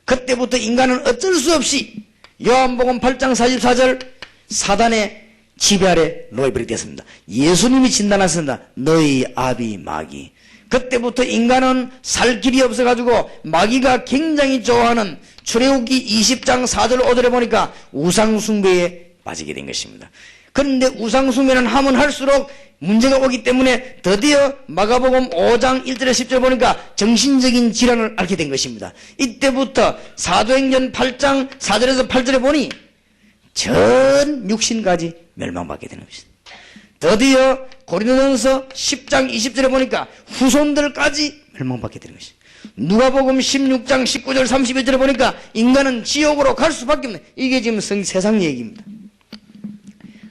그때부터 인간은 어쩔 수 없이 요한복음 8장 44절 사단의 지배 아래 놓여버리게 됐습니다. 예수님이 진단하셨습니다. 너희 아비 마귀. 그때부터 인간은 살 길이 없어가지고 마귀가 굉장히 좋아하는 출애굽기 20장 4절 5절에 보니까 우상숭배에 빠지게 된 것입니다. 그런데 우상숭배는 하면 할수록 문제가 오기 때문에 드디어 마가복음 5장 1절에 10절 보니까 정신적인 질환을 앓게 된 것입니다. 이때부터 사도행전 8장 4절에서 8절에 보니 전 육신까지 멸망받게 되는 것입니다. 드디어 고린도전서 10장 20절에 보니까 후손들까지 멸망받게 되는 것입니다. 누가복음 16장 19절 31절에 보니까 인간은 지옥으로 갈 수밖에 없는 이게 지금 세상 얘기입니다.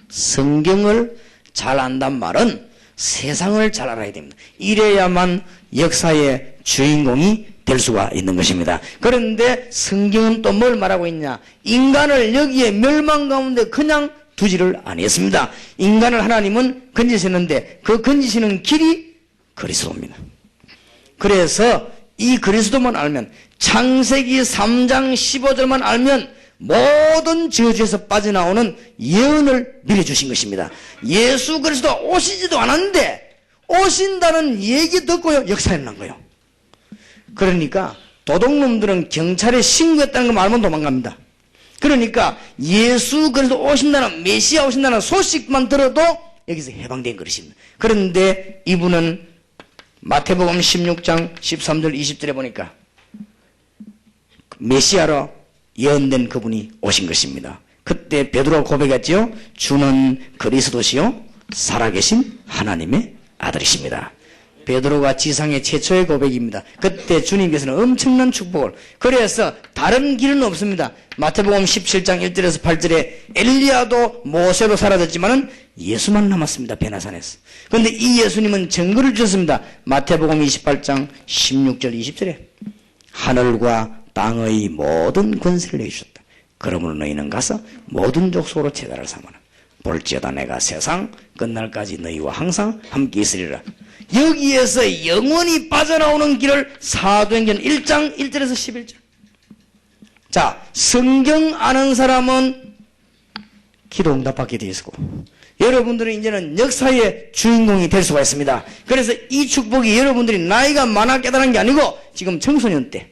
성경을 잘 안단 말은 세상을 잘 알아야 됩니다. 이래야만 역사의 주인공이 될 수가 있는 것입니다. 그런데 성경은 또 뭘 말하고 있냐? 인간을 여기에 멸망 가운데 그냥 두지를 아니했습니다. 인간을 하나님은 건지셨는데 그 건지시는 길이 그리스도입니다. 그래서 이 그리스도만 알면 창세기 3장 15절만 알면 모든 저주에서 빠져나오는 예언을 미리 주신 것입니다. 예수 그리스도 오시지도 않았는데 오신다는 얘기 듣고요 역사에 일어난 거예요. 그러니까 도둑놈들은 경찰에 신고했다는 거 말면 도망갑니다. 그러니까 예수 그리스도 오신다는 메시아 오신다는 소식만 들어도 여기서 해방된 것입니다. 그런데 이분은 마태복음 16장 13절 20절에 보니까 메시아로 예언된 그분이 오신 것입니다. 그때 베드로가 고백했지요. 주는 그리스도시요 살아계신 하나님의 아들이십니다. 베드로가 지상의 최초의 고백입니다. 그때 주님께서는 엄청난 축복을 그래서 다른 길은 없습니다. 마태복음 17장 1절에서 8절에 엘리야도 모세로 사라졌지만은 예수만 남았습니다. 베나산에서. 그런데 이 예수님은 증거를 주셨습니다. 마태복음 28장 16절 20절에 하늘과 땅의 모든 권세를 내주셨다. 그러므로 너희는 가서 모든 족속으로 제자를 삼아라. 볼지어다 내가 세상 끝날까지 너희와 항상 함께 있으리라. 여기에서 영원히 빠져나오는 길을 사도행전 1장 1절에서 11절. 자, 성경 아는 사람은 기도 응답받게 되어 있고 여러분들은 이제는 역사의 주인공이 될 수가 있습니다. 그래서 이 축복이 여러분들이 나이가 많아 깨달은 게 아니고 지금 청소년 때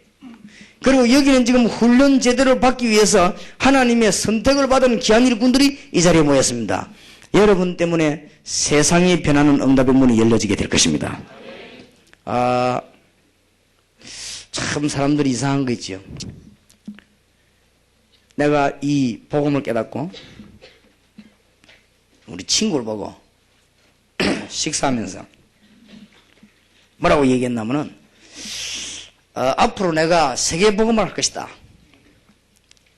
그리고 여기는 지금 훈련 제대로 받기 위해서 하나님의 선택을 받은 귀한 일꾼들이 이 자리에 모였습니다. 여러분 때문에 세상이 변하는 응답의 문이 열려지게 될 것입니다. 참 사람들이 이상한 거 있죠. 내가 이 복음을 깨닫고 우리 친구를 보고 식사하면서 뭐라고 얘기했냐면은 앞으로 내가 세계복음을 할 것이다.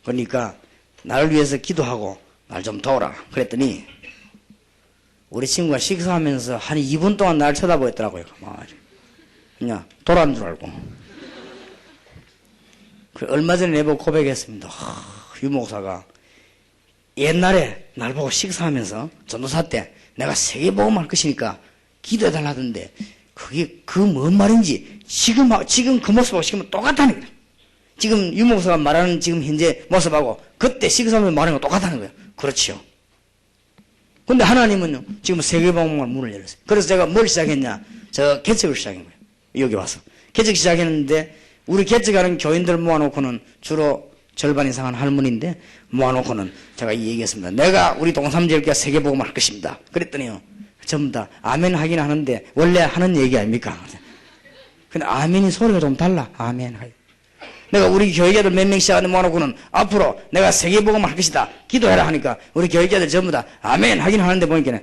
그러니까 나를 위해서 기도하고 날 좀 도와라. 그랬더니 우리 친구가 식사하면서 한 2분 동안 날 쳐다보겠더라고요. 그냥 도라는 줄 알고. 얼마 전에 내보고 고백했습니다. 유 목사가 옛날에 날 보고 식사하면서 전도사 때 내가 세계복음할 것이니까 기도해달라던데 그게 그 뭔 말인지 지금 그 모습하고 지금 똑같다는 거예요. 지금 유 목사가 말하는 지금 현재 모습하고 그때 식사하면서 말하는 거 똑같다는 거예요. 그렇지요. 근데 하나님은요 지금 세계복음할 문을 열었어요. 그래서 제가 뭘 시작했냐, 저 개척을 시작한 거예요. 여기 와서 개척 시작했는데 우리 개척하는 교인들 모아놓고는 주로 절반 이상은 할머니인데 모아놓고는 제가 이 얘기했습니다. 내가 우리 동삼제일교회 세계복음을 할 것입니다. 그랬더니요 전부 다 아멘 하긴 하는데 원래 하는 얘기 아닙니까? 근데 아멘이 소리가 좀 달라. 아멘 하기. 내가 우리 교회자들 몇 명씩 모아놓고는 앞으로 내가 세계복음을 할 것이다 기도해라 하니까 우리 교회자들 전부 다 아멘 하긴 하는데 보니까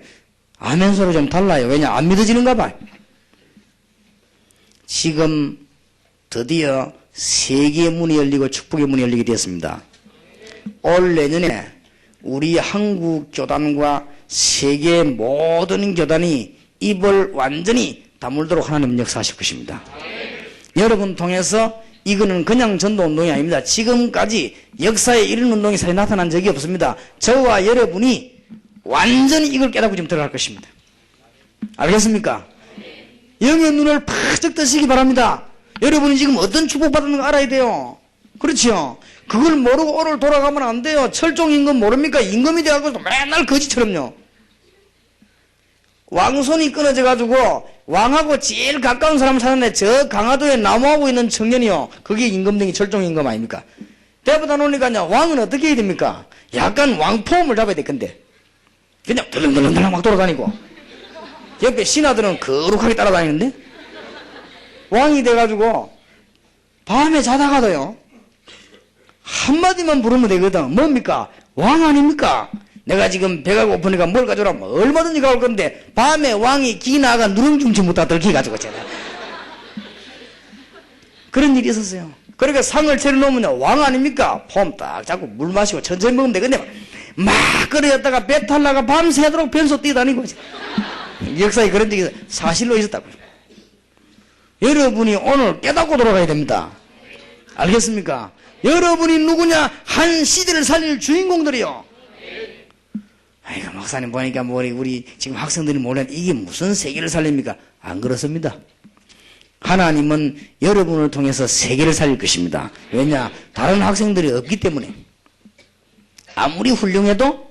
아멘 소리가 좀 달라요. 왜냐 안 믿어지는가 봐요. 지금 드디어 세계의 문이 열리고 축복의 문이 열리게 되었습니다. 올 내년에 우리 한국 교단과 세계 모든 교단이 입을 완전히 다물도록 하나님은 역사하실 것입니다. 여러분 통해서 이거는 그냥 전도운동이 아닙니다. 지금까지 역사에 이런 운동이 사실 나타난 적이 없습니다. 저와 여러분이 완전히 이걸 깨닫고 지금 들어갈 것입니다. 알겠습니까? 영의 눈을 바짝 뜨시기 바랍니다. 여러분이 지금 어떤 축복받는 거 알아야 돼요. 그렇죠? 그걸 모르고 오늘 돌아가면 안 돼요. 철종 임금 모릅니까? 임금이 돼가지고 맨날 거지처럼요. 왕손이 끊어져가지고 왕하고 제일 가까운 사람을 찾았는데 저 강화도에 나무하고 있는 청년이요. 그게 임금등이 철종 임금 아닙니까? 대보다 놓으니까요. 왕은 어떻게 해야 됩니까? 약간 왕폼을 잡아야 될 건데. 그냥 덜렁덜렁 막 돌아다니고. 옆에 신하들은 거룩하게 따라다니는데 왕이 돼가지고 밤에 자다가도요 한마디만 부르면 되거든. 뭡니까? 왕 아닙니까? 내가 지금 배가 고프니까 뭘 가져오라 얼마든지 가올 건데 밤에 왕이 기 나가 누룽중치 못하다 들키가지고 제가 그런 일이 있었어요. 그러니까 상을 차려놓으면 왕 아닙니까? 폼 딱 잡고 물 마시고 천천히 먹으면 되겠네. 막 끓여다가 배 탈라가 밤새도록 변소 뛰어다니고 역사에 그런 적이 사실로 있었다고요. 여러분이 오늘 깨닫고 돌아가야 됩니다. 알겠습니까? 여러분이 누구냐? 한 시대를 살릴 주인공들이요. 아이고 목사님 보니까 우리 지금 학생들이 모르는 이게 무슨 세계를 살립니까? 안 그렇습니다. 하나님은 여러분을 통해서 세계를 살릴 것입니다. 왜냐? 다른 학생들이 없기 때문에. 아무리 훌륭해도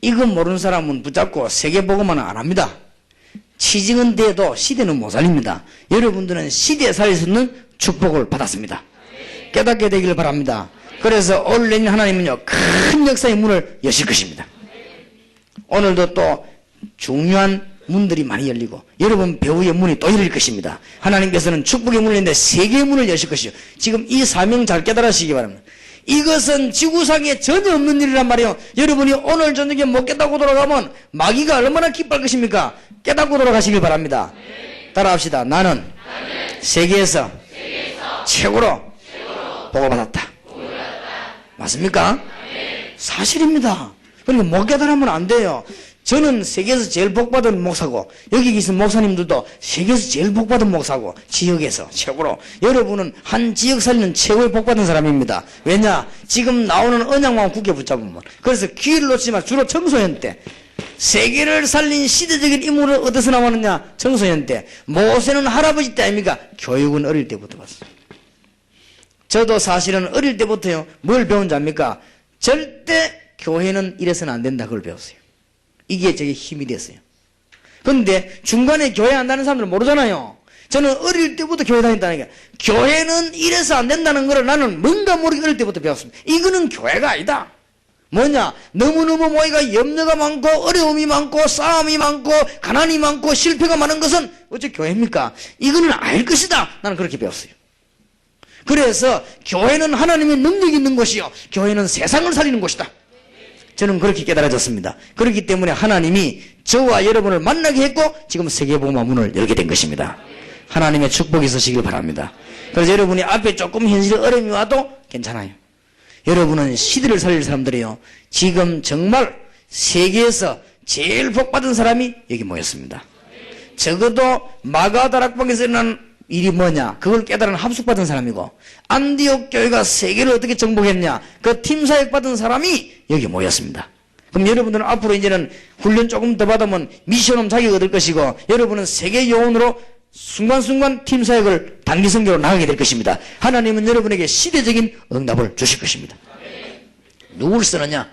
이거 모르는 사람은 붙잡고 세계보고만은 안 합니다. 취직은 돼도 시대는 못 살립니다. 여러분들은 시대에 살릴 수 있는 축복을 받았습니다. 깨닫게 되기를 바랍니다. 그래서 올 내년 하나님은요 큰 역사의 문을 여실 것입니다. 오늘도 또 중요한 문들이 많이 열리고 여러분 배우의 문이 또 열릴 것입니다. 하나님께서는 축복의 문을 열는데 세계의 문을 여실 것이요. 지금 이 사명 잘 깨달으시기 바랍니다. 이것은 지구상에 전혀 없는 일이란 말이에요. 여러분이 오늘 저녁에 못 깨닫고 돌아가면 마귀가 얼마나 기뻐할 것입니까? 깨닫고 돌아가시길 바랍니다. 따라합시다. 나는 세계에서 최고로 보고받았다. 맞습니까? 사실입니다. 그러니까 못 깨달으면 안 돼요. 저는 세계에서 제일 복받은 목사고 여기 계신 목사님들도 세계에서 제일 복받은 목사고 지역에서 최고로 여러분은 한 지역 살리는 최고의 복받은 사람입니다. 왜냐? 지금 나오는 언약만 굳게 붙잡으면 그래서 기회를 놓치지만 주로 청소년 때 세계를 살린 시대적인 인물을 어디서 나오느냐? 청소년 때. 모세는 할아버지 때 아닙니까? 교육은 어릴 때부터 봤어요. 저도 사실은 어릴 때부터요 뭘 배운 줄 압니까? 절대 교회는 이래서는 안 된다 그걸 배웠어요. 이게 제게 힘이 됐어요. 그런데 중간에 교회 안 다니는 사람들은 모르잖아요. 저는 어릴 때부터 교회 다닌다는 게 교회는 이래서 안 된다는 걸 나는 뭔가 모르게 어릴 때부터 배웠습니다. 이거는 교회가 아니다. 뭐냐? 너무너무 모이가 염려가 많고 어려움이 많고 싸움이 많고 가난이 많고 실패가 많은 것은 어째 교회입니까? 이거는 아닐 것이다. 나는 그렇게 배웠어요. 그래서 교회는 하나님의 능력이 있는 곳이요 교회는 세상을 살리는 곳이다. 저는 그렇게 깨달아졌습니다. 그렇기 때문에 하나님이 저와 여러분을 만나게 했고 지금 세계복음화 문을 열게 된 것입니다. 하나님의 축복이 있으시길 바랍니다. 그래서 여러분이 앞에 조금 현실의 어려움이 와도 괜찮아요. 여러분은 시대를 살릴 사람들이에요. 지금 정말 세계에서 제일 복받은 사람이 여기 모였습니다. 적어도 마가다락방에서 일어난 일이 뭐냐, 그걸 깨달은 합숙받은 사람이고, 안디옥 교회가 세계를 어떻게 정복했냐, 그 팀사역 받은 사람이 여기 모였습니다. 그럼 여러분들은 앞으로 이제는 훈련 조금 더 받으면 미션홈 자격을 얻을 것이고, 여러분은 세계 요원으로 순간순간 팀사역을 단기선교로 나가게 될 것입니다. 하나님은 여러분에게 시대적인 응답을 주실 것입니다. 누굴 쓰느냐?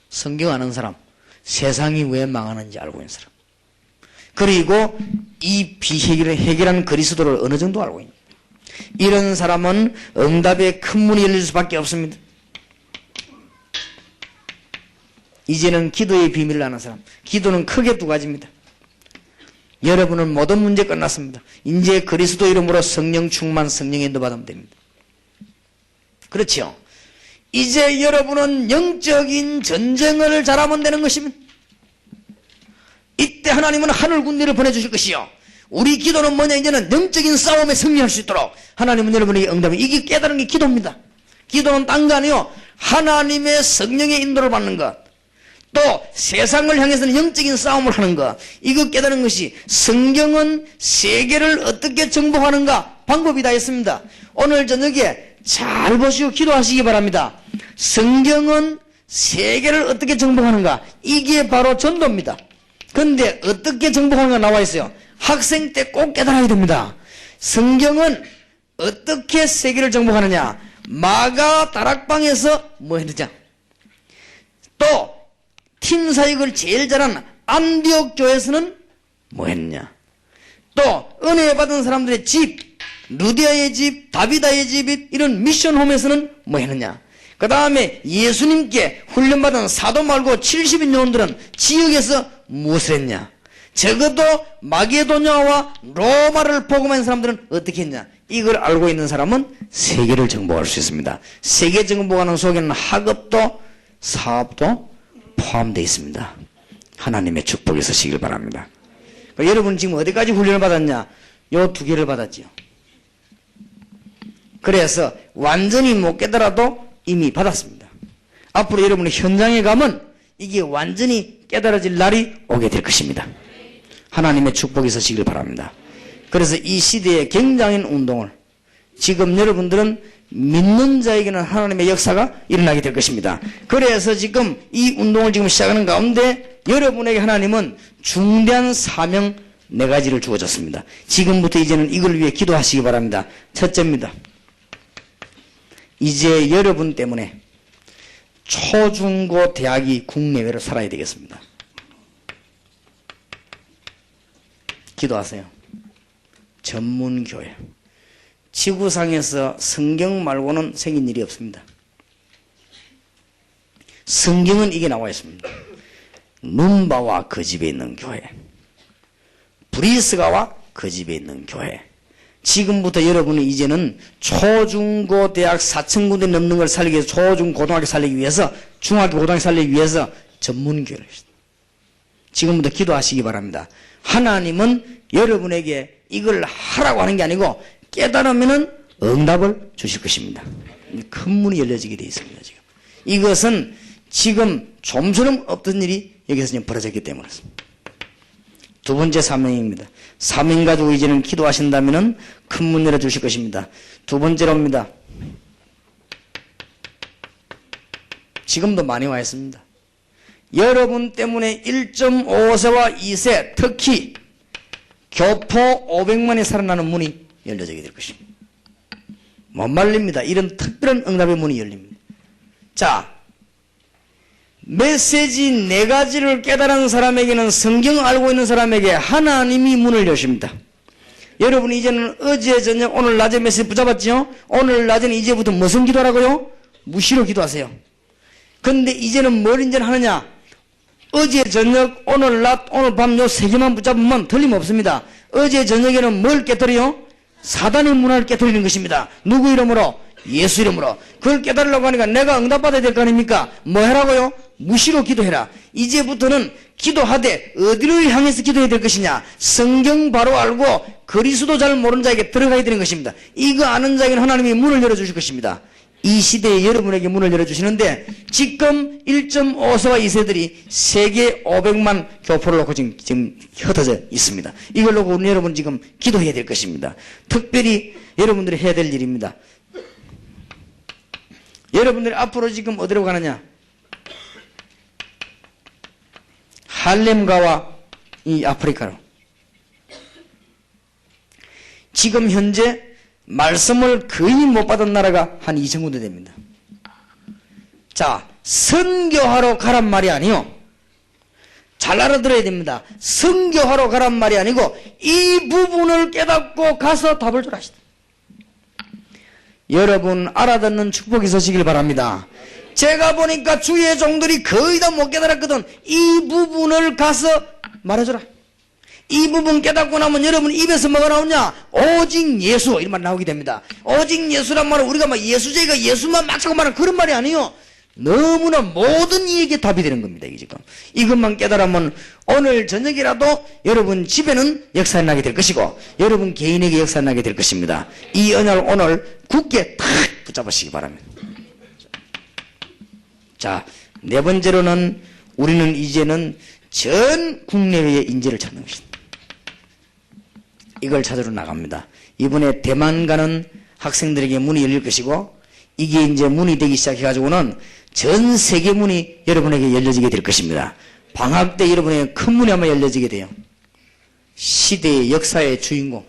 성경 아는 사람, 세상이 왜 망하는지 알고 있는 사람, 그리고 이 비해결을 해결한 그리스도를 어느 정도 알고 있는, 이런 사람은 응답의 큰 문이 열릴 수밖에 없습니다. 이제는 기도의 비밀을 아는 사람, 기도는 크게 두 가지입니다. 여러분은 모든 문제 끝났습니다. 이제 그리스도 이름으로 성령 충만, 성령 인도 받으면 됩니다. 그렇죠? 이제 여러분은 영적인 전쟁을 잘하면 되는 것입니다. 이때 하나님은 하늘 군대를 보내주실 것이요, 우리 기도는 뭐냐, 이제는 영적인 싸움에 승리할 수 있도록 하나님은 여러분에게 응답을, 이게 깨달은 게 기도입니다. 기도는 딴 거 아니에요. 하나님의 성령의 인도를 받는 것, 또 세상을 향해서는 영적인 싸움을 하는 것, 이거 깨달은 것이, 성경은 세계를 어떻게 정복하는가 방법이 다 있습니다. 오늘 저녁에 잘 보시고 기도하시기 바랍니다. 성경은 세계를 어떻게 정복하는가, 이게 바로 전도입니다. 그런데 어떻게 정복하는가 나와 있어요. 학생 때 꼭 깨달아야 됩니다. 성경은 어떻게 세계를 정복하느냐, 마가 다락방에서 뭐 했느냐, 또 팀사역을 제일 잘한 안디옥 교회에서는 뭐 했느냐, 또 은혜 받은 사람들의 집, 루디아의 집, 다비다의 집, 이런 미션홈에서는 뭐 했느냐, 그 다음에 예수님께 훈련받은 사도 말고 70인 요원들은 지역에서 무엇을 했냐, 적어도 마게도냐와 로마를 복음한 사람들은 어떻게 했냐, 이걸 알고 있는 사람은 세계를 정복할 수 있습니다. 세계 정복하는 속에는 학업도 사업도 포함되어 있습니다. 하나님의 축복이 있으시길 바랍니다. 여러분 지금 어디까지 훈련을 받았냐? 요 두 개를 받았지요. 그래서 완전히 못 깨달아도 이미 받았습니다. 앞으로 여러분이 현장에 가면 이게 완전히 깨달아질 날이 오게 될 것입니다. 하나님의 축복이 있으시길 바랍니다. 그래서 이 시대의 굉장한 운동을 지금 여러분들은 믿는 자에게는 하나님의 역사가 일어나게 될 것입니다. 그래서 지금 이 운동을 지금 시작하는 가운데 여러분에게 하나님은 중대한 사명 4가지를 주어졌습니다. 지금부터 이제는 이걸 위해 기도하시기 바랍니다. 첫째입니다. 이제 여러분 때문에 초중고 대학이 국내외로 살아야 되겠습니다. 기도하세요. 전문교회. 지구상에서 성경 말고는 생긴 일이 없습니다. 성경은 이게 나와 있습니다. 눈바와 그 집에 있는 교회, 브리스가와 그 집에 있는 교회. 지금부터 여러분은 이제는 초중고 대학 4,000군데 넘는 걸 살리기 위해서, 초중고등학교 살리기 위해서, 중학교 고등학교 살리기 위해서 전문교회를 합시다. 지금부터 기도하시기 바랍니다. 하나님은 여러분에게 이걸 하라고 하는 게 아니고 깨달으면 응답을 주실 것입니다. 큰 문이 열려지게 되어 있습니다. 지금 이것은 지금 좀처럼 없던 일이 여기서 지금 벌어졌기 때문에. 두 번째 사명입니다. 사명 가지고 이제는 기도하신다면 큰 문 열어주실 것입니다. 두 번째로입니다. 지금도 많이 와 있습니다. 여러분 때문에 1.5세와 2세, 특히 교포 500만이 살아나는 문이 열려지게 될 것입니다. 못 말립니다. 이런 특별한 응답의 문이 열립니다. 자, 메시지 4가지를 깨달은 사람에게는, 성경 알고 있는 사람에게 하나님이 문을 여십니다. 여러분 이제는 어제 저녁 오늘 낮에 메시지 붙잡았죠? 오늘 낮에는 이제부터 무슨 기도하라고요? 무시로 기도하세요. 근데 이제는 뭘 이제 하느냐? 어제 저녁 오늘 낮 오늘 밤 요 3개만 붙잡으면 틀림없습니다. 어제 저녁에는 뭘 깨뜨려요? 사단의 문화를 깨뜨리는 것입니다. 누구 이름으로? 예수 이름으로. 그걸 깨달으려고 하니까 내가 응답받아야 될 거 아닙니까? 뭐 해라고요? 무시로 기도해라. 이제부터는 기도하되 어디를 향해서 기도해야 될 것이냐? 성경 바로 알고 그리스도 잘 모르는 자에게 들어가야 되는 것입니다. 이거 아는 자에게는 하나님이 문을 열어주실 것입니다. 이 시대에 여러분에게 문을 열어주시는데 지금 1.5세와 2세들이 세계 500만 교포를 놓고 지금 흩어져 있습니다. 이걸 놓고 우리 여러분 지금 기도해야 될 것입니다. 특별히 여러분들이 해야 될 일입니다. 여러분들이 앞으로 지금 어디로 가느냐? 할렘가와 이 아프리카로. 지금 현재 말씀을 거의 못 받은 나라가 한 2천 군데 됩니다. 자, 선교하러 가란 말이 아니요. 잘 알아들어야 됩니다. 선교하러 가란 말이 아니고 이 부분을 깨닫고 가서 답을 주라 하시다. 여러분 알아듣는 축복이 있으시길 바랍니다. 제가 보니까 주의 종들이 거의 다 못 깨달았거든. 이 부분을 가서 말해주라. 이 부분 깨닫고 나면 여러분 입에서 뭐가 나오냐? 오직 예수 이런 말 나오게 됩니다. 오직 예수란 말은 우리가 막 예수제가 예수만 막 자꾸 말하는 그런 말이 아니에요. 너무나 모든 이에게 답이 되는 겁니다. 이게 지금 이것만 깨달으면 오늘 저녁이라도 여러분 집에는 역사 나게 될 것이고 여러분 개인에게 역사 나게 될 것입니다. 이 언약을 오늘 굳게 탁 붙잡으시기 바랍니다. 자, 네 번째로는 우리는 이제는 전 국내외의 인재를 찾는 것입니다. 이걸 찾으러 나갑니다. 이번에 대만 가는 학생들에게 문이 열릴 것이고 이게 이제 문이 되기 시작해가지고는 전 세계 문이 여러분에게 열려지게 될 것입니다. 방학 때 여러분에게 큰 문이 아마 열려지게 돼요. 시대의 역사의 주인공.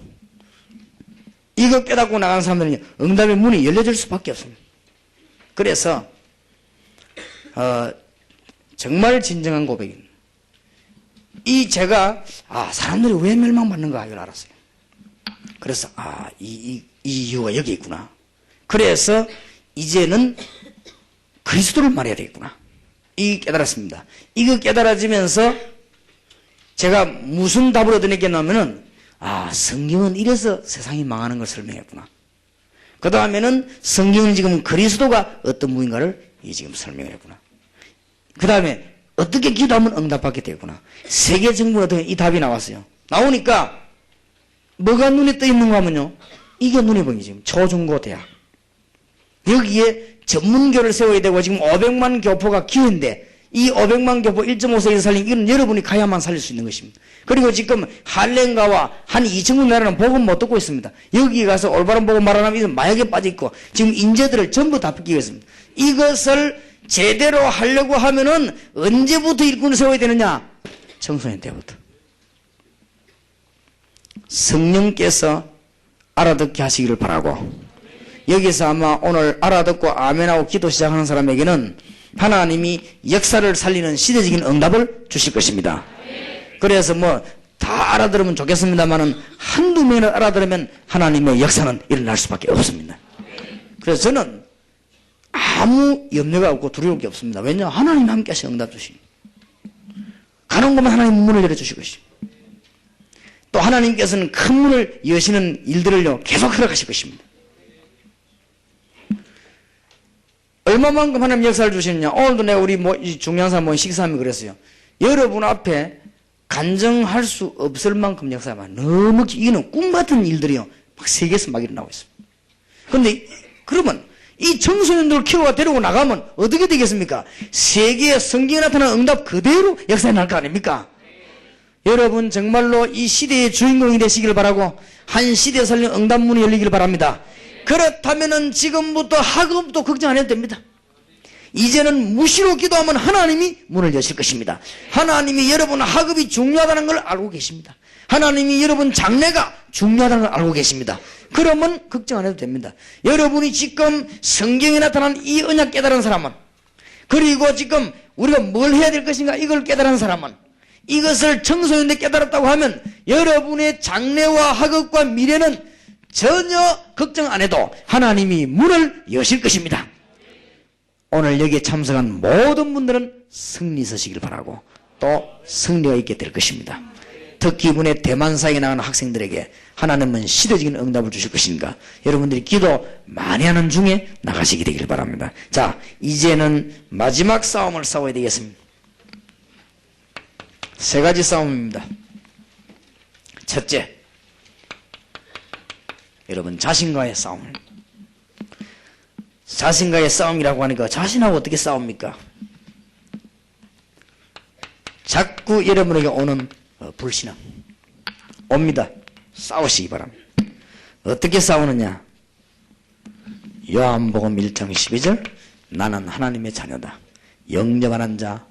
이거 깨닫고 나간 사람들은 응답의 문이 열려질 수밖에 없습니다. 그래서 정말 진정한 고백입니다. 이 제가 사람들이 왜 멸망받는가 이걸 알았어요. 그래서 이 이유가 여기 있구나. 그래서 이제는 그리스도를 말해야 되겠구나. 이 깨달았습니다. 이거 깨달아지면서 제가 무슨 답을 얻어냈겠냐면은 성경은 이래서 세상이 망하는 걸 설명했구나. 그 다음에는 성경은 지금 그리스도가 어떤 분인가를 지금 설명했구나. 그 다음에 어떻게 기도하면 응답받게 되구나. 세계 정부는 어떻게 이 답이 나왔어요. 나오니까 뭐가 눈에 떠 있는가 하면요. 이게 눈에 보이죠. 지금 초중고 대학. 여기에 전문교를 세워야 되고 지금 500만 교포가 기회인데 이 500만 교포 1.5세에서 살린 이건 여러분이 가야만 살릴 수 있는 것입니다. 그리고 지금 할렘가와 한 2천군 나라는 복음 못 듣고 있습니다. 여기 가서 올바른 복음 말하면 이건 마약에 빠져 있고 지금 인재들을 전부 다 뺏기고 있습니다. 이것을 제대로 하려고 하면은 언제부터 일꾼을 세워야 되느냐? 청소년 때부터. 성령께서 알아듣게 하시기를 바라고 여기서 아마 오늘 알아듣고 아멘하고 기도 시작하는 사람에게는 하나님이 역사를 살리는 시대적인 응답을 주실 것입니다. 그래서 다 알아들으면 좋겠습니다만은 한두 명을 알아들으면 하나님의 역사는 일어날 수밖에 없습니다. 그래서 저는 아무 염려가 없고 두려울 게 없습니다. 왜냐? 하나님 함께 하시 응답 주시니. 가는 곳만 하나님 문을 열어주실 것이고 또 하나님께서는 큰 문을 여시는 일들을요 계속 허락하실 것입니다. 얼마만큼 하나님 역사를 주시느냐. 오늘도 내가 우리 중요한 사람 식사하면 그랬어요. 여러분 앞에 간증할 수 없을 만큼 역사가 많아요. 너무 이거는 꿈 같은 일들이요 막 세계에서 막 일어나고 있습니다. 그런데 그러면 이 청소년들을 키워가 데리고 나가면 어떻게 되겠습니까? 세계에 성경에 나타난 응답 그대로 역사에 날 거 아닙니까? 여러분 정말로 이 시대의 주인공이 되시길 바라고 한 시대에 살린 응답문이 열리길 바랍니다. 그렇다면은 지금부터 학업도 걱정 안 해도 됩니다. 이제는 무시로 기도하면 하나님이 문을 여실 것입니다. 하나님이 여러분 학업이 중요하다는 걸 알고 계십니다. 하나님이 여러분 장래가 중요하다는 걸 알고 계십니다. 그러면 걱정 안 해도 됩니다. 여러분이 지금 성경에 나타난 이 언약 깨달은 사람은 그리고 지금 우리가 뭘 해야 될 것인가 이걸 깨달은 사람은 이것을 청소년대 깨달았다고 하면 여러분의 장래와 학업과 미래는 전혀 걱정 안 해도 하나님이 문을 여실 것입니다. 오늘 여기에 참석한 모든 분들은 승리 있으시길 바라고 또 승리가 있게 될 것입니다. 특히 이번에 대만사에 나가는 학생들에게 하나님은 시대적인 응답을 주실 것인가 여러분들이 기도 많이 하는 중에 나가시게 되길 바랍니다. 자, 이제는 마지막 싸움을 싸워야 되겠습니다. 세 가지 싸움입니다. 첫째, 여러분 자신과의 싸움을. 자신과의 싸움이라고 하니까 자신하고 어떻게 싸웁니까? 자꾸 여러분에게 오는 불신앙 옵니다. 싸우시기 바랍니다. 어떻게 싸우느냐? 요한복음 1장 12절 나는 하나님의 자녀다. 영접하는 자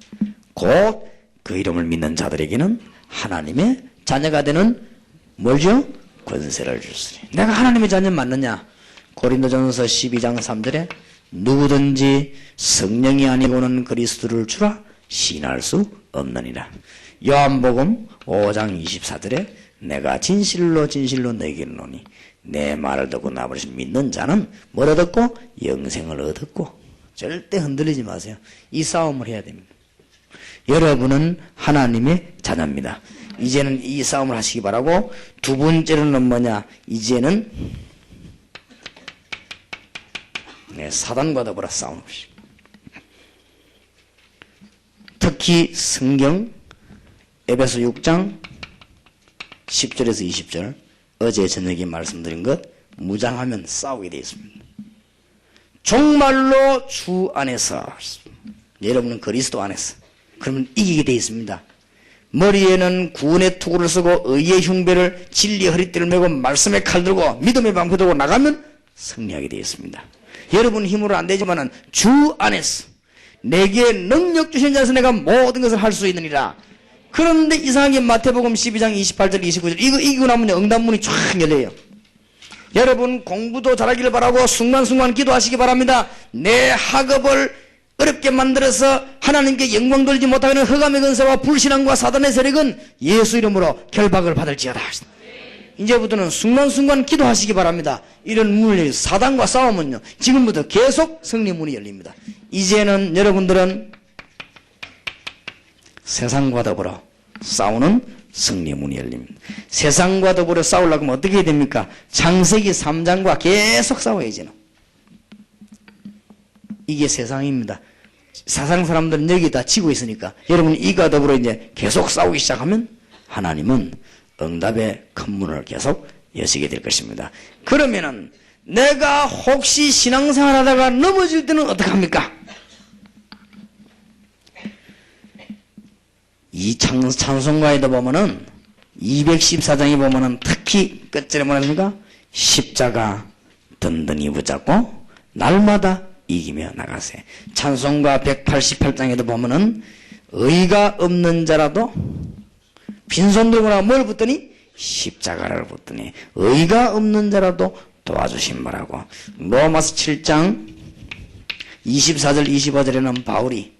곧 그 이름을 믿는 자들에게는 하나님의 자녀가 되는 뭐죠? 권세를 주시니. 내가 하나님의 자녀 맞느냐? 고린도전서 12장 3절에 누구든지 성령이 아니고는 그리스도를 주라 시인할 수 없느니라. 요한복음 5장 24절에 내가 진실로 진실로 너에게 이르노니 내 말을 듣고 나버리시 믿는 자는 뭘 얻었고? 영생을 얻었고. 절대 흔들리지 마세요. 이 싸움을 해야 됩니다. 여러분은 하나님의 자녀입니다. 이제는 이 싸움을 하시기 바라고, 두 번째로는 뭐냐? 이제는 사단과 더불어 싸우는 것입니다. 특히 성경 에베소 6장 10절에서 20절 어제 저녁에 말씀드린 것 무장하면 싸우게 되어 있습니다. 정말로 주 안에서, 여러분은 그리스도 안에서, 그러면 이기게 되어 있습니다. 머리에는 구원의 투구를 쓰고 의의 흉배를 진리의 허리띠를 메고 말씀의 칼 들고 믿음의 방패 들고 나가면 승리하게 되어 있습니다. 여러분 힘으로 안 되지만은 주 안에서 내게 능력 주신 자에서 내가 모든 것을 할 수 있느니라. 그런데 이상하게 마태복음 12장 28절 29절 이거 이기고 나면 응답문이 쫙 열려요. 여러분 공부도 잘하기를 바라고 순간순간 기도하시기 바랍니다. 내 학업을 어렵게 만들어서 하나님께 영광 돌리지 못하는 흑암의 근세와 불신앙과 사단의 세력은 예수 이름으로 결박을 받을지어다. 이제부터는 순간순간 기도하시기 바랍니다. 이런 문을 사단과 싸우면요 지금부터 계속 승리문이 열립니다. 이제는 여러분들은 세상과 더불어 싸우는 승리문이 열립니다. 세상과 더불어 싸우려고 하면 어떻게 해야 됩니까? 창세기 3장과 계속 싸워야죠. 이게 세상입니다. 세상 사람들은 여기다 치고 있으니까 여러분 이가 더불어 이제 계속 싸우기 시작하면 하나님은 응답의 큰 문을 계속 여시게 될 것입니다. 그러면은 내가 혹시 신앙생활 하다가 넘어질 때는 어떡합니까? 이 찬송가에도 보면은 214장에 보면은 특히 끝절에 뭐라 합니까? 십자가 든든히 붙잡고 날마다 이기며 나가세. 찬송가 188장에도 보면은 의가 없는 자라도 빈손 들고 뭘 붙더니 십자가를 붙더니 의가 없는 자라도 도와주신 바라고. 로마서 7장 24절 25절에는 바울이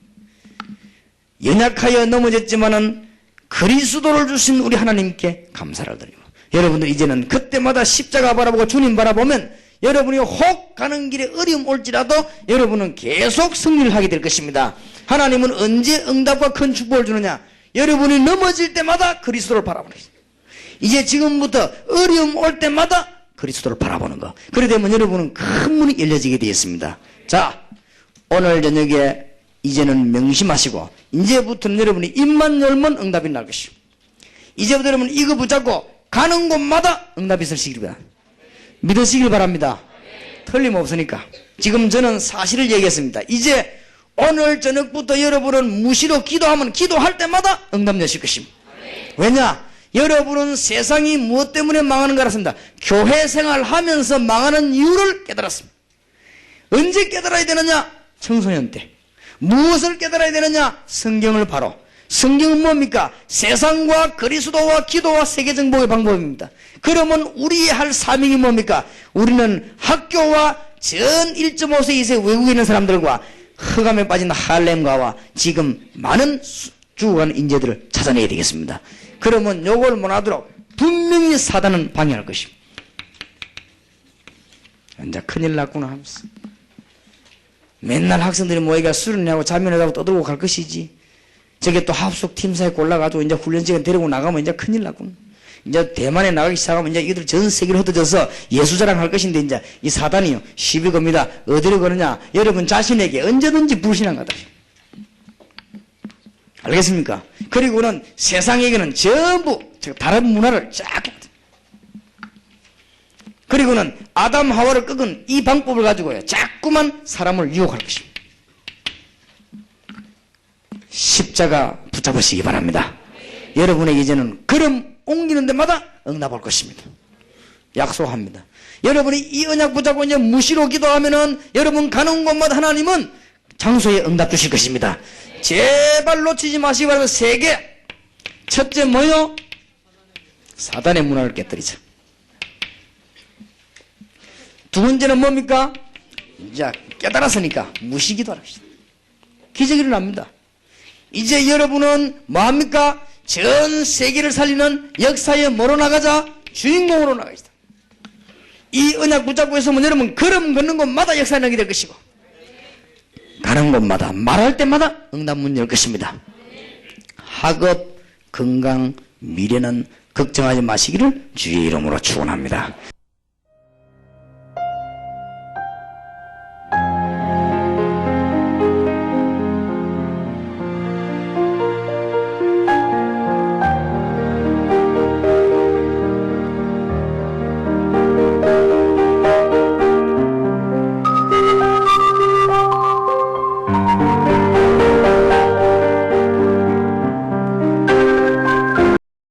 연약하여 넘어졌지만은 그리스도를 주신 우리 하나님께 감사를 드리고, 여러분들 이제는 그때마다 십자가 바라보고 주님 바라보면 여러분이 혹 가는 길에 어려움 올지라도 여러분은 계속 승리를 하게 될 것입니다. 하나님은 언제 응답과 큰 축복을 주느냐? 여러분이 넘어질 때마다 그리스도를 바라보는 것입니다. 이제 지금부터 어려움 올 때마다 그리스도를 바라보는 거. 그래 되면 여러분은 큰 문이 열려지게 되었습니다. 자, 오늘 저녁에 이제는 명심하시고 이제부터는 여러분이 입만 열면 응답이 날 것입니다. 이제부터 여러분 이거 붙잡고 가는 곳마다 응답이 있으시길 바랍니다. 믿으시길 바랍니다. 틀림없으니까. 지금 저는 사실을 얘기했습니다. 이제 오늘 저녁부터 여러분은 무시로 기도하면 기도할 때마다 응답 여실 것입니다. 왜냐? 여러분은 세상이 무엇 때문에 망하는 가 알았습니다. 교회 생활하면서 망하는 이유를 깨달았습니다. 언제 깨달아야 되느냐? 청소년 때. 무엇을 깨달아야 되느냐? 성경을 바로. 성경은 뭡니까? 세상과 그리스도와 기도와 세계정복의 방법입니다. 그러면 우리의 할 사명이 뭡니까? 우리는 학교와 전 1.5세 이세 외국에 있는 사람들과 흑암에 빠진 할렘가와 지금 많은 죽어가는 인재들을 찾아내야 되겠습니다. 그러면 요걸 못하도록 분명히 사단은 방해할 것입니다. 이제 큰일 났구나 하면서 맨날 학생들이 모이가 술을 내고 자면을 하고 떠들고 갈 것이지, 저게 또 합숙 팀사에 골라가지고 이제 훈련 시간 데리고 나가면 이제 큰일 났구나. 이제 대만에 나가기 시작하면 이제 이들 전 세계로 흩어져서 예수자랑 할 것인데 이제 이 사단이요 시비 겁니다. 어디로 거느냐? 여러분 자신에게 언제든지 불신앙하다. 알겠습니까? 그리고는 세상에게는 전부 다른 문화를 쫙. 그리고는 아담 하와를 꺾은 이 방법을 가지고요 자꾸만 사람을 유혹할 것입니다. 십자가 붙잡으시기 바랍니다. 여러분에게 이제는 걸음 옮기는 데마다 응답할 것입니다. 약속합니다. 여러분이 이 언약 붙잡고 이제 무시로 기도하면은 여러분 가는 곳마다 하나님은 장소에 응답 주실 것입니다. 제발 놓치지 마시기 바랍니다. 세 개. 첫째 뭐요? 사단의 문화를 깨뜨리자. 두 번째는 뭡니까? 이제 깨달았으니까 무시기도 하는 것이다. 기적이 일어납니다. 이제 여러분은 뭐합니까? 전 세계를 살리는 역사에 뭐로 나가자? 주인공으로 나가시다. 이 언약 붙잡고 있으면 여러분 걸음 걷는 곳마다 역사에 나게 될 것이고 가는 곳마다 말할 때마다 응답 문 열 것입니다. 학업, 건강, 미래는 걱정하지 마시기를 주의 이름으로 축원합니다.